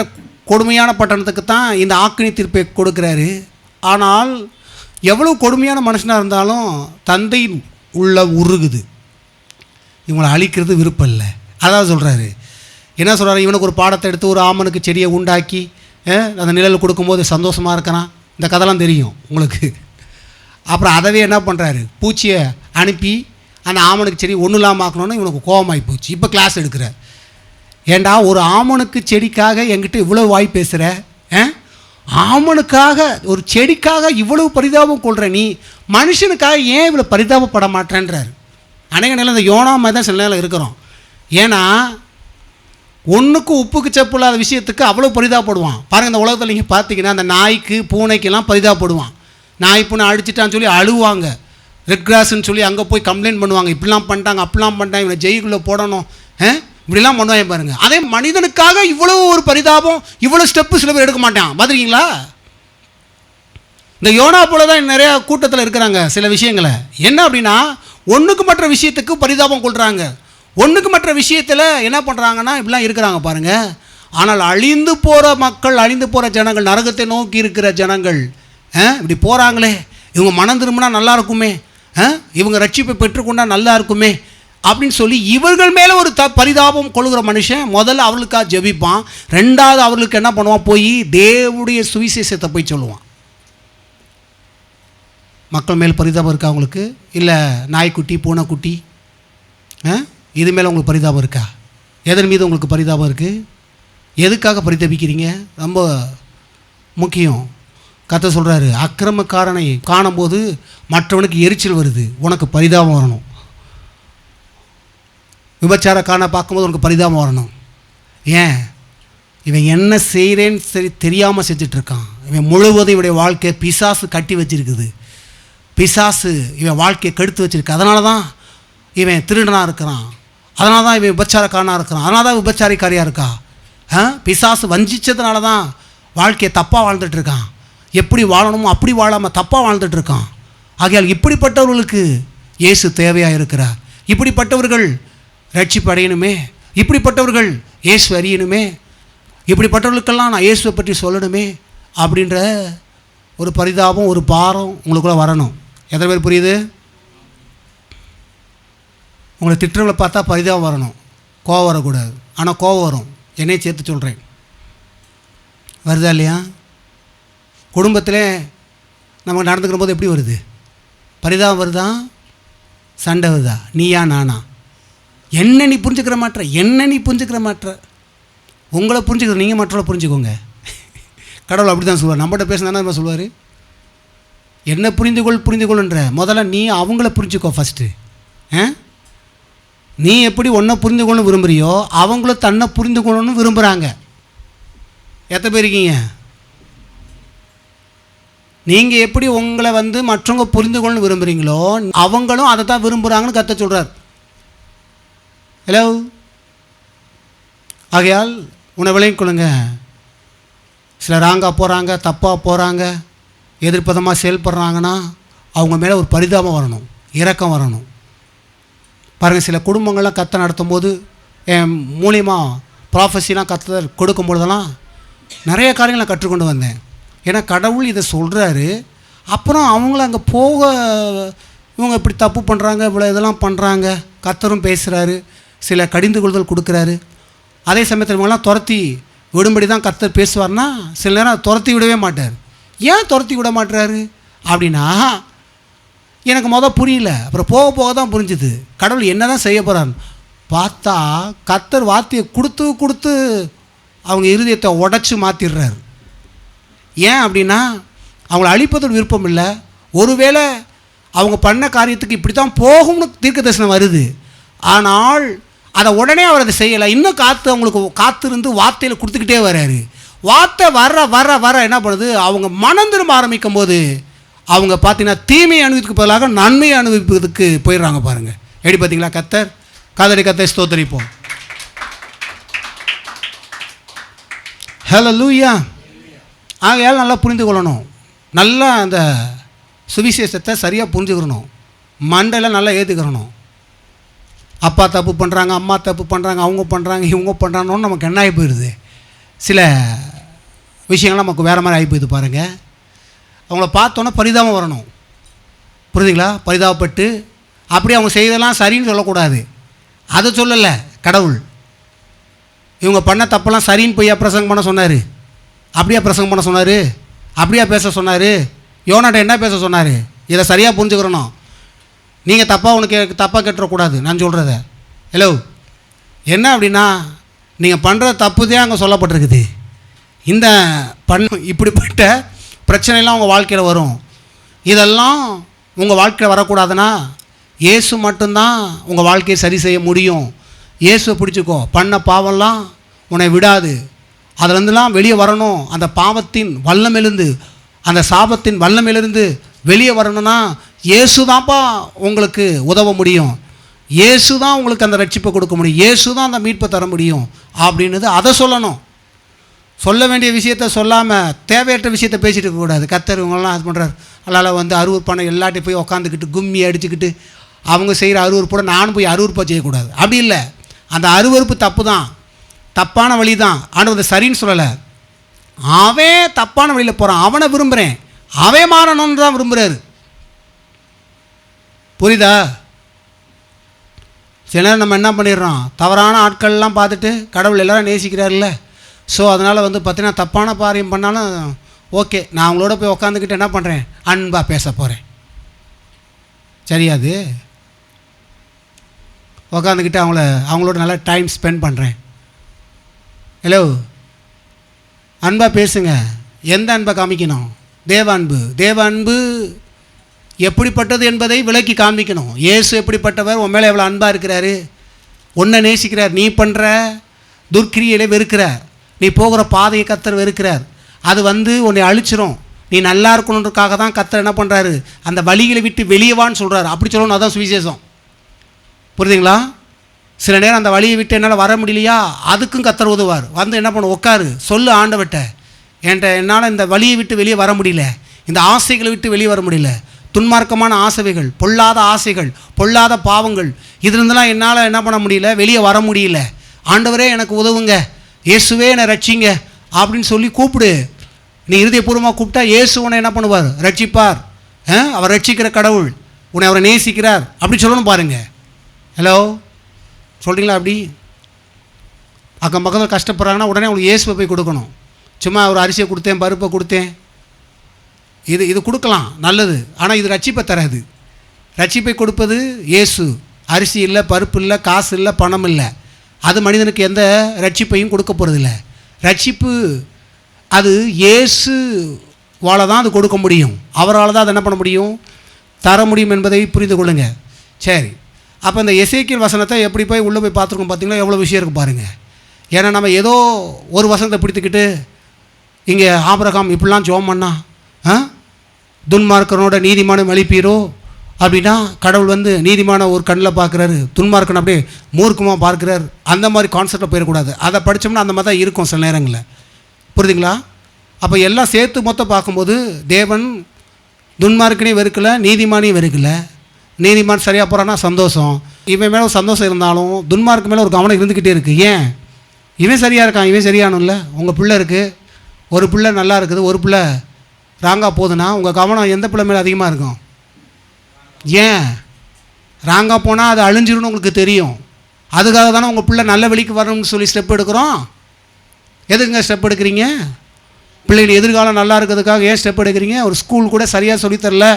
கொடுமையான பட்டணத்துக்கு தான் இந்த ஆக்கினி தீர்ப்பை கொடுக்குறாரு. ஆனால் எவ்வளோ கொடுமையான மனுஷனாக இருந்தாலும் தந்தை உள்ள உருகுது, இவங்களை அழிக்கிறது விருப்பம் இல்லை. அதான் சொல்கிறாரு. என்ன சொல்கிறாரு, இவனுக்கு ஒரு பாடத்தை எடுத்து ஒரு ஆமனுக்கு செடியை உண்டாக்கி அந்த நிழல் கொடுக்கும்போது சந்தோஷமாக இருக்கிறான். இந்த கதைலாம் தெரியும் உங்களுக்கு. அப்புறம் அதவே என்ன பண்ணுறாரு, பூச்சியை அனுப்பி அந்த ஆமனுக்கு செடி ஒன்றும் இல்லாமல் ஆக்கணுன்னு இவனுக்கு கோபமாகி போச்சு. இப்போ கிளாஸ் எடுக்கிறார். ஏண்டா, ஒரு ஆமனுக்கு செடிக்காக என்கிட்ட இவ்வளோ வாய் பேசுகிற, ஆமனுக்காக ஒரு செடிக்காக இவ்வளவு பரிதாபம் கொள்கிற நீ, மனுஷனுக்காக ஏன் இவ்வளோ பரிதாபப்பட மாட்டேன்றார். அநேக நேரம் இந்த யோனா மாதிரி தான் சில நேரம் இருக்கிறோம். ஏன்னா ஒன்றுக்கு உப்புக்கு செப்பு இல்லாத விஷயத்துக்கு அவ்வளோ பரிதாபப்படுவான் பாருங்கள். இந்த உலகத்தில் நீங்கள் பார்த்தீங்கன்னா அந்த நாய்க்கு பூனைக்கெல்லாம் பரிதாபப்படுவான். நாய் பூனை அடிச்சிட்டான்னு சொல்லி அழுவாங்க, ரெட் கிராஸ்ன்னு சொல்லி அங்கே போய் கம்ப்ளைண்ட் பண்ணுவாங்க. இப்படிலாம் பண்ணிட்டாங்க, அப்படிலாம் பண்ணிட்டாங்க, இவனை ஜெயிலுக்குள்ளே போடணும், இப்படிலாம் பண்ணுவாங்க பாருங்கள். அதே மனிதனுக்காக இவ்வளோ ஒரு பரிதாபம், இவ்வளோ ஸ்டெப்பு சில பேர் எடுக்க மாட்டான். பார்த்துருக்கீங்களா? இந்த யோனா போல தான் நிறையா கூட்டத்தில் இருக்கிறாங்க. சில விஷயங்களை என்ன அப்படின்னா, ஒன்றுக்கு மற்ற விஷயத்துக்கு பரிதாபம் கொள்கிறாங்க, ஒன்றுக்கு மற்ற விஷயத்தில் என்ன பண்ணுறாங்கன்னா இப்படிலாம் இருக்கிறாங்க பாருங்கள். ஆனால் அழிந்து போகிற மக்கள், அழிந்து போகிற ஜனங்கள், நரகத்தை நோக்கி இருக்கிற ஜனங்கள் இப்படி போகிறாங்களே, இவங்க மனம் திரும்பினா நல்லா இருக்குமே, இவங்க ரட்சிப்பை பெற்றுக்கொண்டா நல்லா இருக்குமே அப்படின்னு சொல்லி இவர்கள் மேலே ஒரு பரிதாபம் கொள்கிற மனுஷன் முதல்ல அவர்களுக்காக ஜெபிப்பான். ரெண்டாவது அவர்களுக்கு என்ன பண்ணுவான், போய் தேவனுடைய சுவிசேஷத்தை போய் சொல்லுவான். மக்கள் மேல் பரிதாபம் இருக்கா உங்களுக்கு? இல்லை நாய்க்குட்டி பூனைக்குட்டி இது மேலே உங்களுக்கு பரிதாபம் இருக்கா? எதன் மீது உங்களுக்கு பரிதாபம் இருக்குது? எதுக்காக பரிதபிக்கிறீங்க? ரொம்ப முக்கியம். கர்த்தர் சொல்கிறாரு, அக்கிரமக்காரனை காணும்போது மற்றவனுக்கு எரிச்சல் வருது, உனக்கு பரிதாபம் வரணும். விபச்சாரக்காரனை பார்க்கும்போது உனக்கு பரிதாபம் வரணும். ஏன்? இவன் என்ன செய்கிறேன்னு சரி தெரியாமல் செஞ்சிட்ருக்கான். இவன் முழுவதும் இவனுடைய வாழ்க்கையை பிசாசு கட்டி வச்சிருக்குது. பிசாசு இவன் வாழ்க்கையை கெடுத்து வச்சிருக்கு. அதனால தான் இவன் திருடனாக இருக்கிறான். அதனால தான் இவன் விபச்சாரக்காரனாக இருக்கிறான். அதனால தான் விபச்சாரிக்காரியாக இருக்கா. பிசாசு வஞ்சிச்சதுனால தான் வாழ்க்கையை தப்பாக வாழ்ந்துட்டுருக்கான். எப்படி வாழணுமோ அப்படி வாழாமல் தப்பாக வாழ்ந்துட்டுருக்கான். ஆகையால் இப்படிப்பட்டவர்களுக்கு இயேசு தேவையாக இருக்கிறார். இப்படிப்பட்டவர்கள் ரட்சிப்பு அடையணுமே, இப்படிப்பட்டவர்கள் இயேசு அறியணுமே, இப்படிப்பட்டவர்களுக்கெல்லாம் நான் இயேசுவை பற்றி சொல்லணுமே அப்படின்ற ஒரு பரிதாபம், ஒரு பாரம் உங்களுக்குள்ளே வரணும். எத்தனை பேர் புரியுது? உங்களை திட்டங்களை பார்த்தா பரிதாபம் வரணும், கோவம் வரக்கூடாது. ஆனால் கோவம் வரும். என்னையே சேர்த்து சொல்கிறேன். வருதா இல்லையா? குடும்பத்தில் நம்ம நடந்துக்கிற போது எப்படி வருது? பரிதாபம் வருதா? சண்டை வருதா? நீயா நானா? என்ன நீ புரிஞ்சுக்கிற மாட்ட, என்ன நீ புரிஞ்சுக்கிற மாட்ட. உங்களை புரிஞ்சுக்கிற நீங்கள் மற்றவங்களை புரிஞ்சுக்கோங்க. கடவுள் அப்படி தான் சொல்லுவார். நம்மகிட்ட பேசினா நம்ம சொல்லுவார், என்ன புரிந்துகொள்ன்ற முதல்ல நீ அவங்கள புரிஞ்சுக்கோ ஃபஸ்ட்டு. நீ எப்படி ஒன்றை புரிந்து கொள்ளணும் விரும்புகிறியோ அவங்களும் தன்னை புரிந்து கொள்ளணும்னு விரும்புகிறாங்க. எத்தனை பேர் இருக்கீங்க? நீங்கள் எப்படி உங்களை மற்றவங்க புரிந்து கொள்ளணும் விரும்புகிறீங்களோ அவங்களும் அதை தான் விரும்புகிறாங்கன்னு கர்த்தர் சொல்கிறார். ஹலோ. ஆகையால் உன்னை விளங்கிக் கொள்ளுங்க. சில ராங்காக போகிறாங்க, தப்பாக போகிறாங்க, எதிர்ப்பதமாக செயல்படுறாங்கன்னா அவங்க மேலே ஒரு பரிதாபம் வரணும், இரக்கம் வரணும். பாருங்கள், சில குடும்பங்கள்லாம் கர்த்தர் நடத்தும் போது என் மூலியமாக ப்ராஃபஸிலாம் கர்த்தர் கொடுக்கும் பொழுதெல்லாம் நிறைய காரியங்களை நான் கற்றுக்கொண்டு வந்தேன். ஏன்னா கடவுள் இதை சொல்கிறாரு, அப்புறம் அவங்கள அங்கே போக இவங்க இப்படி தப்பு பண்ணுறாங்க, இவ்வளோ இதெல்லாம் பண்ணுறாங்க, கர்த்தரும் பேசுகிறாரு, சில கடிந்து கொள்தல் கொடுக்குறாரு. அதே சமயத்தில் இவங்கெல்லாம் துரத்தி விடும்படி தான் கர்த்தர் பேசுவார்னா சில நேரம் துரத்தி விடவே மாட்டார். ஏன் துரத்தி விட மாட்டுறாரு அப்படின்னா எனக்கு புரியல. அப்புறம் போக போக தான் புரிஞ்சுது கடவுள் என்ன தான் செய்ய போகிறார். பார்த்தா கர்த்தர் வார்த்தையை கொடுத்து அவங்க இருதயத்தை உடச்சி மாற்றிடுறாரு. ஏன் அப்படின்னா அவங்கள அழிப்பதோட விருப்பம் இல்லை. ஒருவேளை அவங்க பண்ண காரியத்துக்கு இப்படி தான் போகும்னு தீர்க்க தரிசனம் வருது, ஆனால் அதை உடனே அவர் அதை செய்யலை. இன்னும் அவங்களுக்கு காத்திருந்து வார்த்தையில் கொடுத்துக்கிட்டே வர்றாரு. வார்த்தை வர என்ன பண்ணுது, அவங்க மனம் திரும்ப ஆரம்பிக்கும் போது அவங்க பார்த்தீங்கன்னா தீமையை அனுபவிக்கு பதிலாக நன்மையை அனுபவிப்பதுக்கு போயிடுறாங்க. பாருங்கள் எப்படி பார்த்தீங்களா? கர்த்தரை ஸ்தோத்திரிப்போம். ஹல்லேலூயா. ஆகையால் நல்லா புரிந்து கொள்ளணும், நல்லா அந்த சுவிசேஷத்தை சரியாக புரிஞ்சுக்கிறணும், மண்டையில் நல்லா ஏற்றுக்கிறணும். அப்பா தப்பு பண்ணுறாங்க, அம்மா தப்பு பண்ணுறாங்க, அவங்க பண்ணுறாங்க, இவங்க பண்ணுறாங்கன்னு நமக்கு என்ன ஆகி போயிடுது. சில விஷயங்கள்லாம் நமக்கு வேறு மாதிரி ஆகி போயிடுது. பாருங்கள், அவங்கள பார்த்தோன்னே பரிதாபம் வரணும். புரியுதுங்களா? பரிதாபப்பட்டு அப்படி அவங்க செய்தெல்லாம் சரின்னு சொல்லக்கூடாது. அதை சொல்லலை கடவுள். இவங்க பண்ண தப்பெல்லாம் சரின்னு போய் பிரசங்கம் பண்ண சொன்னார். அப்படியா பிரசங்கம் பண்ண சொன்னார்? அப்படியா பேச சொன்னார்? யோனாட்ட என்ன பேச சொன்னார்? இதை சரியாக புரிஞ்சுக்கிறணும். நீங்கள் தப்பாக கேட்டுறக்கூடாது நான் சொல்கிறத. ஹலோ. என்ன அப்படின்னா நீங்கள் பண்ணுற தப்பு தான் அங்கே சொல்லப்பட்டிருக்குது. இந்த இப்படிப்பட்ட பிரச்சனைலாம் உங்கள் வாழ்க்கையில் வரும். இதெல்லாம் உங்கள் வாழ்க்கையில் வரக்கூடாதுன்னா இயேசு மட்டும்தான் உங்கள் வாழ்க்கையை சரி செய்ய முடியும். இயேசுவை பிடிச்சிக்கோ. பண்ண பாவம்லாம் உன்னை விடாது. அதுலேருந்துலாம் வெளியே வரணும். அந்த பாவத்தின் வல்லமிலிருந்து, அந்த சாபத்தின் வல்லமிலிருந்து வெளியே வரணும்னா இயேசு தான்ப்பா உங்களுக்கு உதவ முடியும். இயேசு தான் உங்களுக்கு அந்த ரட்சிப்பை கொடுக்க முடியும். இயேசு தான் அந்த மீட்பை தர முடியும் அப்படின்றது அதை சொல்லணும். சொல்ல வேண்டிய விஷயத்த சொல்லாமல் தேவையற்ற விஷயத்தை பேசிகிட்டு இருக்கக்கூடாது. கர்த்தர் இவங்கெல்லாம் அது பண்ணுறாரு, அதனால் அருவருப்பான எல்லாட்டையும் போய் உக்காந்துக்கிட்டு கும்மி அடிச்சுக்கிட்டு அவங்க செய்கிற அருவருப்போட நானும் போய் அருவருப்பாக செய்யக்கூடாது. அப்படி இல்லை. அந்த அருவருப்பு தப்பு தான், தப்பான வழி தான். ஆனால் அதை சரின்னு சொல்லலை. அவன் தப்பான வழியில் போகிறான், அவனை விரும்புகிறேன், அவன் மாறணும்னு தான் விரும்புகிறாரு. புரியுதா? சில நேரம் நம்ம என்ன பண்ணிடுறோம், தவறான ஆட்கள்லாம் பார்த்துட்டு கடவுள் எல்லோரும் நேசிக்கிறார்ல, ஸோ அதனால் பார்த்தீங்கன்னா தப்பான காரியம் பண்ணாலும் ஓகே, நான் அவங்களோட போய் உக்காந்துக்கிட்டு என்ன பண்ணுறேன், அன்பாக பேச போகிறேன். சரியாது உக்காந்துக்கிட்டு அவங்களோட நல்லா டைம் ஸ்பெண்ட் பண்ணுறேன். ஹலோ, அன்பாக பேசுங்க. எந்த அன்பை காமிக்கணும்? தேவ அன்பு. தேவ அன்பு எப்படிப்பட்டது என்பதை விளக்கி காமிக்கணும். இயேசு எப்படிப்பட்டவர், உன் மேலே எவ்வளோ அன்பாக இருக்கிறாரு, உன்னை நேசிக்கிறார், நீ பண்ணுற துர்க்கிரியிலே வெறுக்கிறார், நீ போகிற பாதையை கர்த்தர் வெறுக்கிறார். அது உன்னை அழிச்சிரும். நீ நல்லா இருக்கணுன்றதுக்காக தான் கர்த்தர் என்ன பண்ணுறாரு, அந்த வழிகளை விட்டு வெளியவான்னு சொல்கிறாரு. அப்படி சொல்லணும், அதான் சுவிசேஷம். புரியுதுங்களா? சில நேரம் அந்த வழியை விட்டு என்னால் வர முடியலையா, அதுக்கும் கர்த்தர் உதவார். என்ன பண்ண, உட்காரு, சொல்லு ஆண்டவர்கிட்ட, என்னால் இந்த வழியை விட்டு வெளியே வர முடியல, இந்த ஆசைகளை விட்டு வெளியே வர முடியல, துன்மார்க்கமான ஆசைகள், பொல்லாத ஆசைகள், பொல்லாத பாவங்கள், இதுலேருந்துலாம் என்னால் என்ன பண்ண முடியல, வெளியே வர முடியல. ஆண்டவரே எனக்கு உதவுங்க, இயேசுவே என்னை ரட்சிங்க அப்படின்னு சொல்லி கூப்பிடு. நீ இருதயபூர்வமாக கூப்பிட்டா இயேசு உன்னை என்ன பண்ணுவார், ரட்சிப்பார். அவர் ரட்சிக்கிற கடவுள், உன்னை அவரை நேசிக்கிறார் அப்படி சொல்லணும். பாருங்க. ஹலோ, சொல்கிறீங்களா? அப்படி அக்கம் பக்கத்தில் கஷ்டப்படுறாங்கன்னா உடனே அவங்களுக்கு இயேசுவை போய் கொடுக்கணும். சும்மா ஒரு அரிசியை கொடுத்தேன், பருப்பை கொடுத்தேன், இது கொடுக்கலாம், நல்லது. ஆனால் இது ரட்சிப்பை தராது. ரட்சிப்பை கொடுப்பது இயேசு. அரிசி இல்லை, பருப்பு இல்லை, காசு இல்லை, பணம் இல்லை. அது மனிதனுக்கு எந்த ரட்சிப்பையும் கொடுக்க போகிறதில்ல. ரட்சிப்பு அது இயேசுவால் தான் அது கொடுக்க முடியும். அவரால் தான் அதை என்ன பண்ண முடியும், தர முடியும் என்பதை புரிந்து கொள்ளுங்க. சரி, அப்போ இந்த எசேக்கியேல் வசனத்தை எப்படி போய் உள்ளே போய் பார்த்துருக்கோம் பார்த்தீங்களா? எவ்வளோ விஷயம் இருக்குது பாருங்கள். ஏன்னா நம்ம ஏதோ ஒரு வசனத்தை பிடித்துக்கிட்டு இங்கே ஆபிரகாம் இப்படிலாம் ஜெபம் பண்ணா, துன்மார்க்கனோட நீதிமானை மலிப்பீரோ அப்படின்னா கடவுள் நீதிமான ஒரு கண்ணில் பார்க்குறாரு, துன்மார்க்கன் அப்படியே மூர்க்கமாக பார்க்குறாரு. அந்த மாதிரி கான்செப்டில் போயிடக்கூடாது. அதை படித்தோம்னா அந்த மாதிரி தான் இருக்கும் சில நேரங்களில். புரியுதுங்களா? அப்போ எல்லாம் சேர்த்து மொத்தம் பார்க்கும்போது தேவன் துன்மார்க்கனையும் வெறுக்கலை, நீதிமானையும் வெறுக்கலை. நீதிமான் சரியாக போகிறான்னா சந்தோஷம். இவன் மேலே ஒரு சந்தோஷம் இருந்தாலும் துன்மார்க்கு மேலே ஒரு கவனம் இருந்துக்கிட்டே இருக்குது. ஏன்? இவன் சரியாக இருக்கான், இவன் சரியானும்ல. உங்கள் பிள்ளை இருக்குது, ஒரு பிள்ளை நல்லா இருக்குது, ஒரு பிள்ளை ராங்காக போகுதுன்னா உங்கள் கவனம் எந்த பிள்ளை மேலே அதிகமாக இருக்கும்? ஏன்? ராங்காக போனால் அது அழிஞ்சிருன்னு உங்களுக்கு தெரியும். அதுக்காக தானே உங்கள் பிள்ளை நல்ல வழிக்கு வரணும்னு சொல்லி ஸ்டெப் எடுக்கிறோம். எதுக்குங்க ஸ்டெப் எடுக்கிறீங்க? பிள்ளைகள் எதிர்காலம் நல்லா இருக்கிறதுக்காக ஏன் ஸ்டெப் எடுக்கிறீங்க? ஒரு ஸ்கூல் கூட சரியாக சொல்லித்தரல,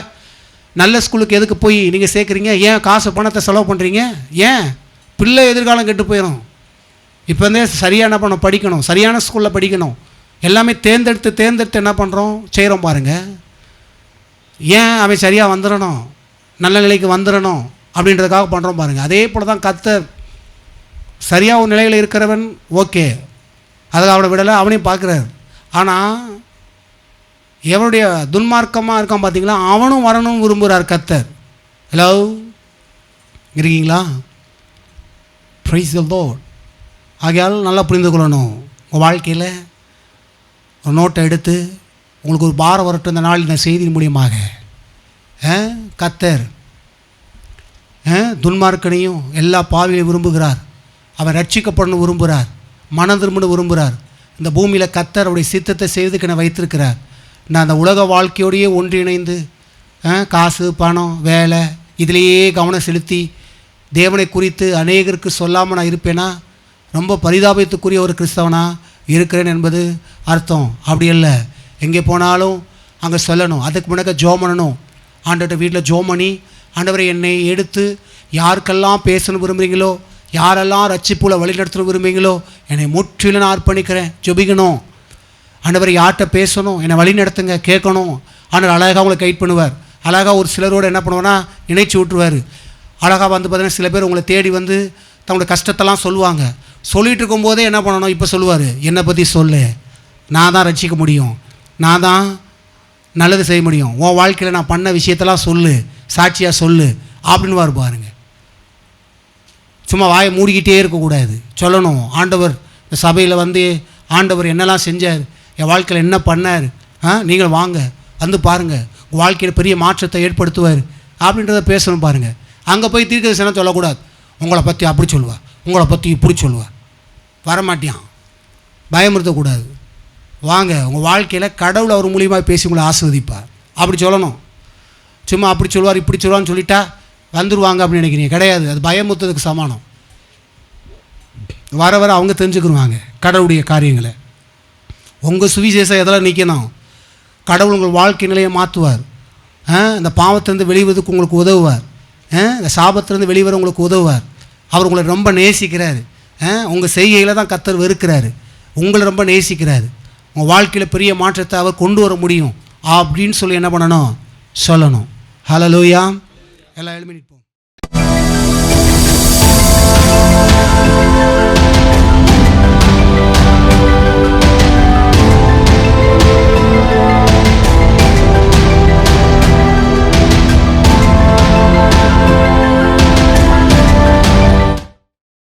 நல்ல ஸ்கூலுக்கு எதுக்கு போய் நீங்கள் சேர்க்குறீங்க? ஏன் காசு பணத்தை செலவு பண்ணுறீங்க? ஏன்? பிள்ளை எதிர்காலம் கெட்டு போயிடும். இப்போ சரியான பண்ண படிக்கணும், சரியான ஸ்கூலில் படிக்கணும், எல்லாமே தேர்ந்தெடுத்து என்ன பண்ணுறோம், செய்கிறோம் பாருங்கள். ஏன்? அவன் சரியாக வந்துடணும், நல்ல நிலைக்கு வந்துடணும் அப்படின்றதுக்காக பண்ணுறோம் பாருங்கள். அதே போல் தான் கர்த்தர் சரியாக ஒரு நிலையில் இருக்கிறவன் ஓகே, அதுக்கு அவனை விடலை, அவனையும் பார்க்குறாரு. ஆனால் எவனுடைய துன்மார்க்கமாக இருக்கான் பார்த்தீங்களா, அவனும் வரணும்னு விரும்புகிறார் கர்த்தர். ஹலோ, இருக்கீங்களா? Praise the Lord. ஆகையால் நல்லா புரிந்து கொள்ளணும். உங்கள் வாழ்க்கையில் ஒரு நோட்டை எடுத்து உங்களுக்கு ஒரு பாரம் வரட்டும். இந்த நாள் இந்த செய்தியின் மூலியமாக கர்த்தர் துன்மார்க்கனையும் எல்லா பாவியையும் விரும்புகிறார். அவன் ரட்சிக்கப்படணும் விரும்புகிறார், மனம் திரும்பணும் விரும்புகிறார். இந்த பூமியில் கர்த்தர் அவருடைய சித்தத்தை செய்வதுக்கு என்னை வைத்திருக்கிறார். நான் அந்த உலக வாழ்க்கையோடையே ஒன்றிணைந்து காசு பணம் வேலை இதிலேயே கவனம் செலுத்தி தேவனை குறித்து அநேகருக்கு சொல்லாமல் நான் இருப்பேனா? ரொம்ப பரிதாபத்துக்குரிய ஒரு கிறிஸ்தவனாக இருக்கிறேன் என்பது அர்த்தம். அப்படி இல்லை. எங்கே போனாலும் அங்கே சொல்லணும். அதுக்கு முன்னாடி ஜோம் பண்ணணும். ஆண்டவர்கிட்ட வீட்டில் ஜோம் பண்ணி, ஆண்டவரை என்னை எடுத்து யாருக்கெல்லாம் பேசணும் விரும்புகிறீங்களோ, யாரெல்லாம் ரட்சிப்புல வழிநடத்தணும் விரும்புகிறீங்களோ என்னை முற்றிலும் நான் அர்ப்பணிக்கிறேன். ஜெபிக்கணும். ஆண்டவரை யார்கிட்ட பேசணும், என்னை வழி நடத்துங்க, கேட்கணும். ஆண்டவர் அழகாக உங்களை கைட் பண்ணுவார். அழகாக ஒரு சிலரோடு என்ன பண்ணுவார்னா நினைச்சு விட்டுருவார். அழகாக பார்த்தீங்கன்னா சில பேர் உங்களை தேடி தங்களோட கஷ்டத்தெல்லாம் சொல்லுவாங்க. சொல்லிகிட்டு இருக்கும்போதே என்ன பண்ணணும், இப்போ சொல்லுவார், என்னை பற்றி சொல்லு, நான் தான் ரட்சிக்க முடியும், நான் தான் நல்லது செய்ய முடியும், உன் வாழ்க்கையில் நான் பண்ண விஷயத்தெல்லாம் சொல்லு, சாட்சியாக சொல்லு அப்படின்னுவார் பாருங்க. சும்மா வாயை மூடிக்கிட்டே இருக்கக்கூடாது, சொல்லணும். ஆண்டவர் இந்த சபையில் ஆண்டவர் என்னெல்லாம் செஞ்சார், என் வாழ்க்கையில் என்ன பண்ணார், நீங்கள் வாங்க பாருங்கள், உங்கள் வாழ்க்கையில் பெரிய மாற்றத்தை ஏற்படுத்துவார் அப்படின்றத பேசணும் பாருங்கள். அங்கே போய் தீர்க்கதரிசனம் சொல்லக்கூடாது. உங்களை பற்றி அப்படி சொல்லுவார், உங்களை பற்றி இப்படி சொல்லுவார், வரமாட்டியான், பயமுறுத்தக்கூடாது. வாங்க, உங்கள் வாழ்க்கையில் கடவுள் அவர் மூலியமாக பேசி உங்களை ஆசீர்வதிப்பார் அப்படி சொல்லணும். சும்மா அப்படி சொல்லுவார் இப்படி சொல்லுவான்னு சொல்லிட்டா வந்துடுவாங்க அப்படின்னு நினைக்கிறீங்க, கிடையாது. அது பயமுறுத்ததுக்கு சமானம். வர வர அவங்க தெரிஞ்சுக்கிடுவாங்க கடவுளுடைய காரியங்களை. உங்கள் சுவிசேஷம் எதெல்லாம் நிற்கணும், கடவுள் உங்கள் வாழ்க்கை நிலையை மாற்றுவார். இந்த பாவத்திலேருந்து வெளிவதுக்கு உங்களுக்கு உதவுவார். இந்த சாபத்திலேருந்து வெளிவர உங்களுக்கு உதவுவார். அவர் உங்களை ரொம்ப நேசிக்கிறாரு. உங்கள் செய்கையில் தான் கர்த்தர் வெறுக்கிறாரு, உங்களை ரொம்ப நேசிக்கிறாரு. உங்கள் வாழ்க்கையில் பெரிய மாற்றத்தை அவர் கொண்டு வர முடியும் அப்படின்னு சொல்லி என்ன பண்ணணும், சொல்லணும். ஹல்லேலூயா. எல்லாம் எழுப்பி நிற்போம்.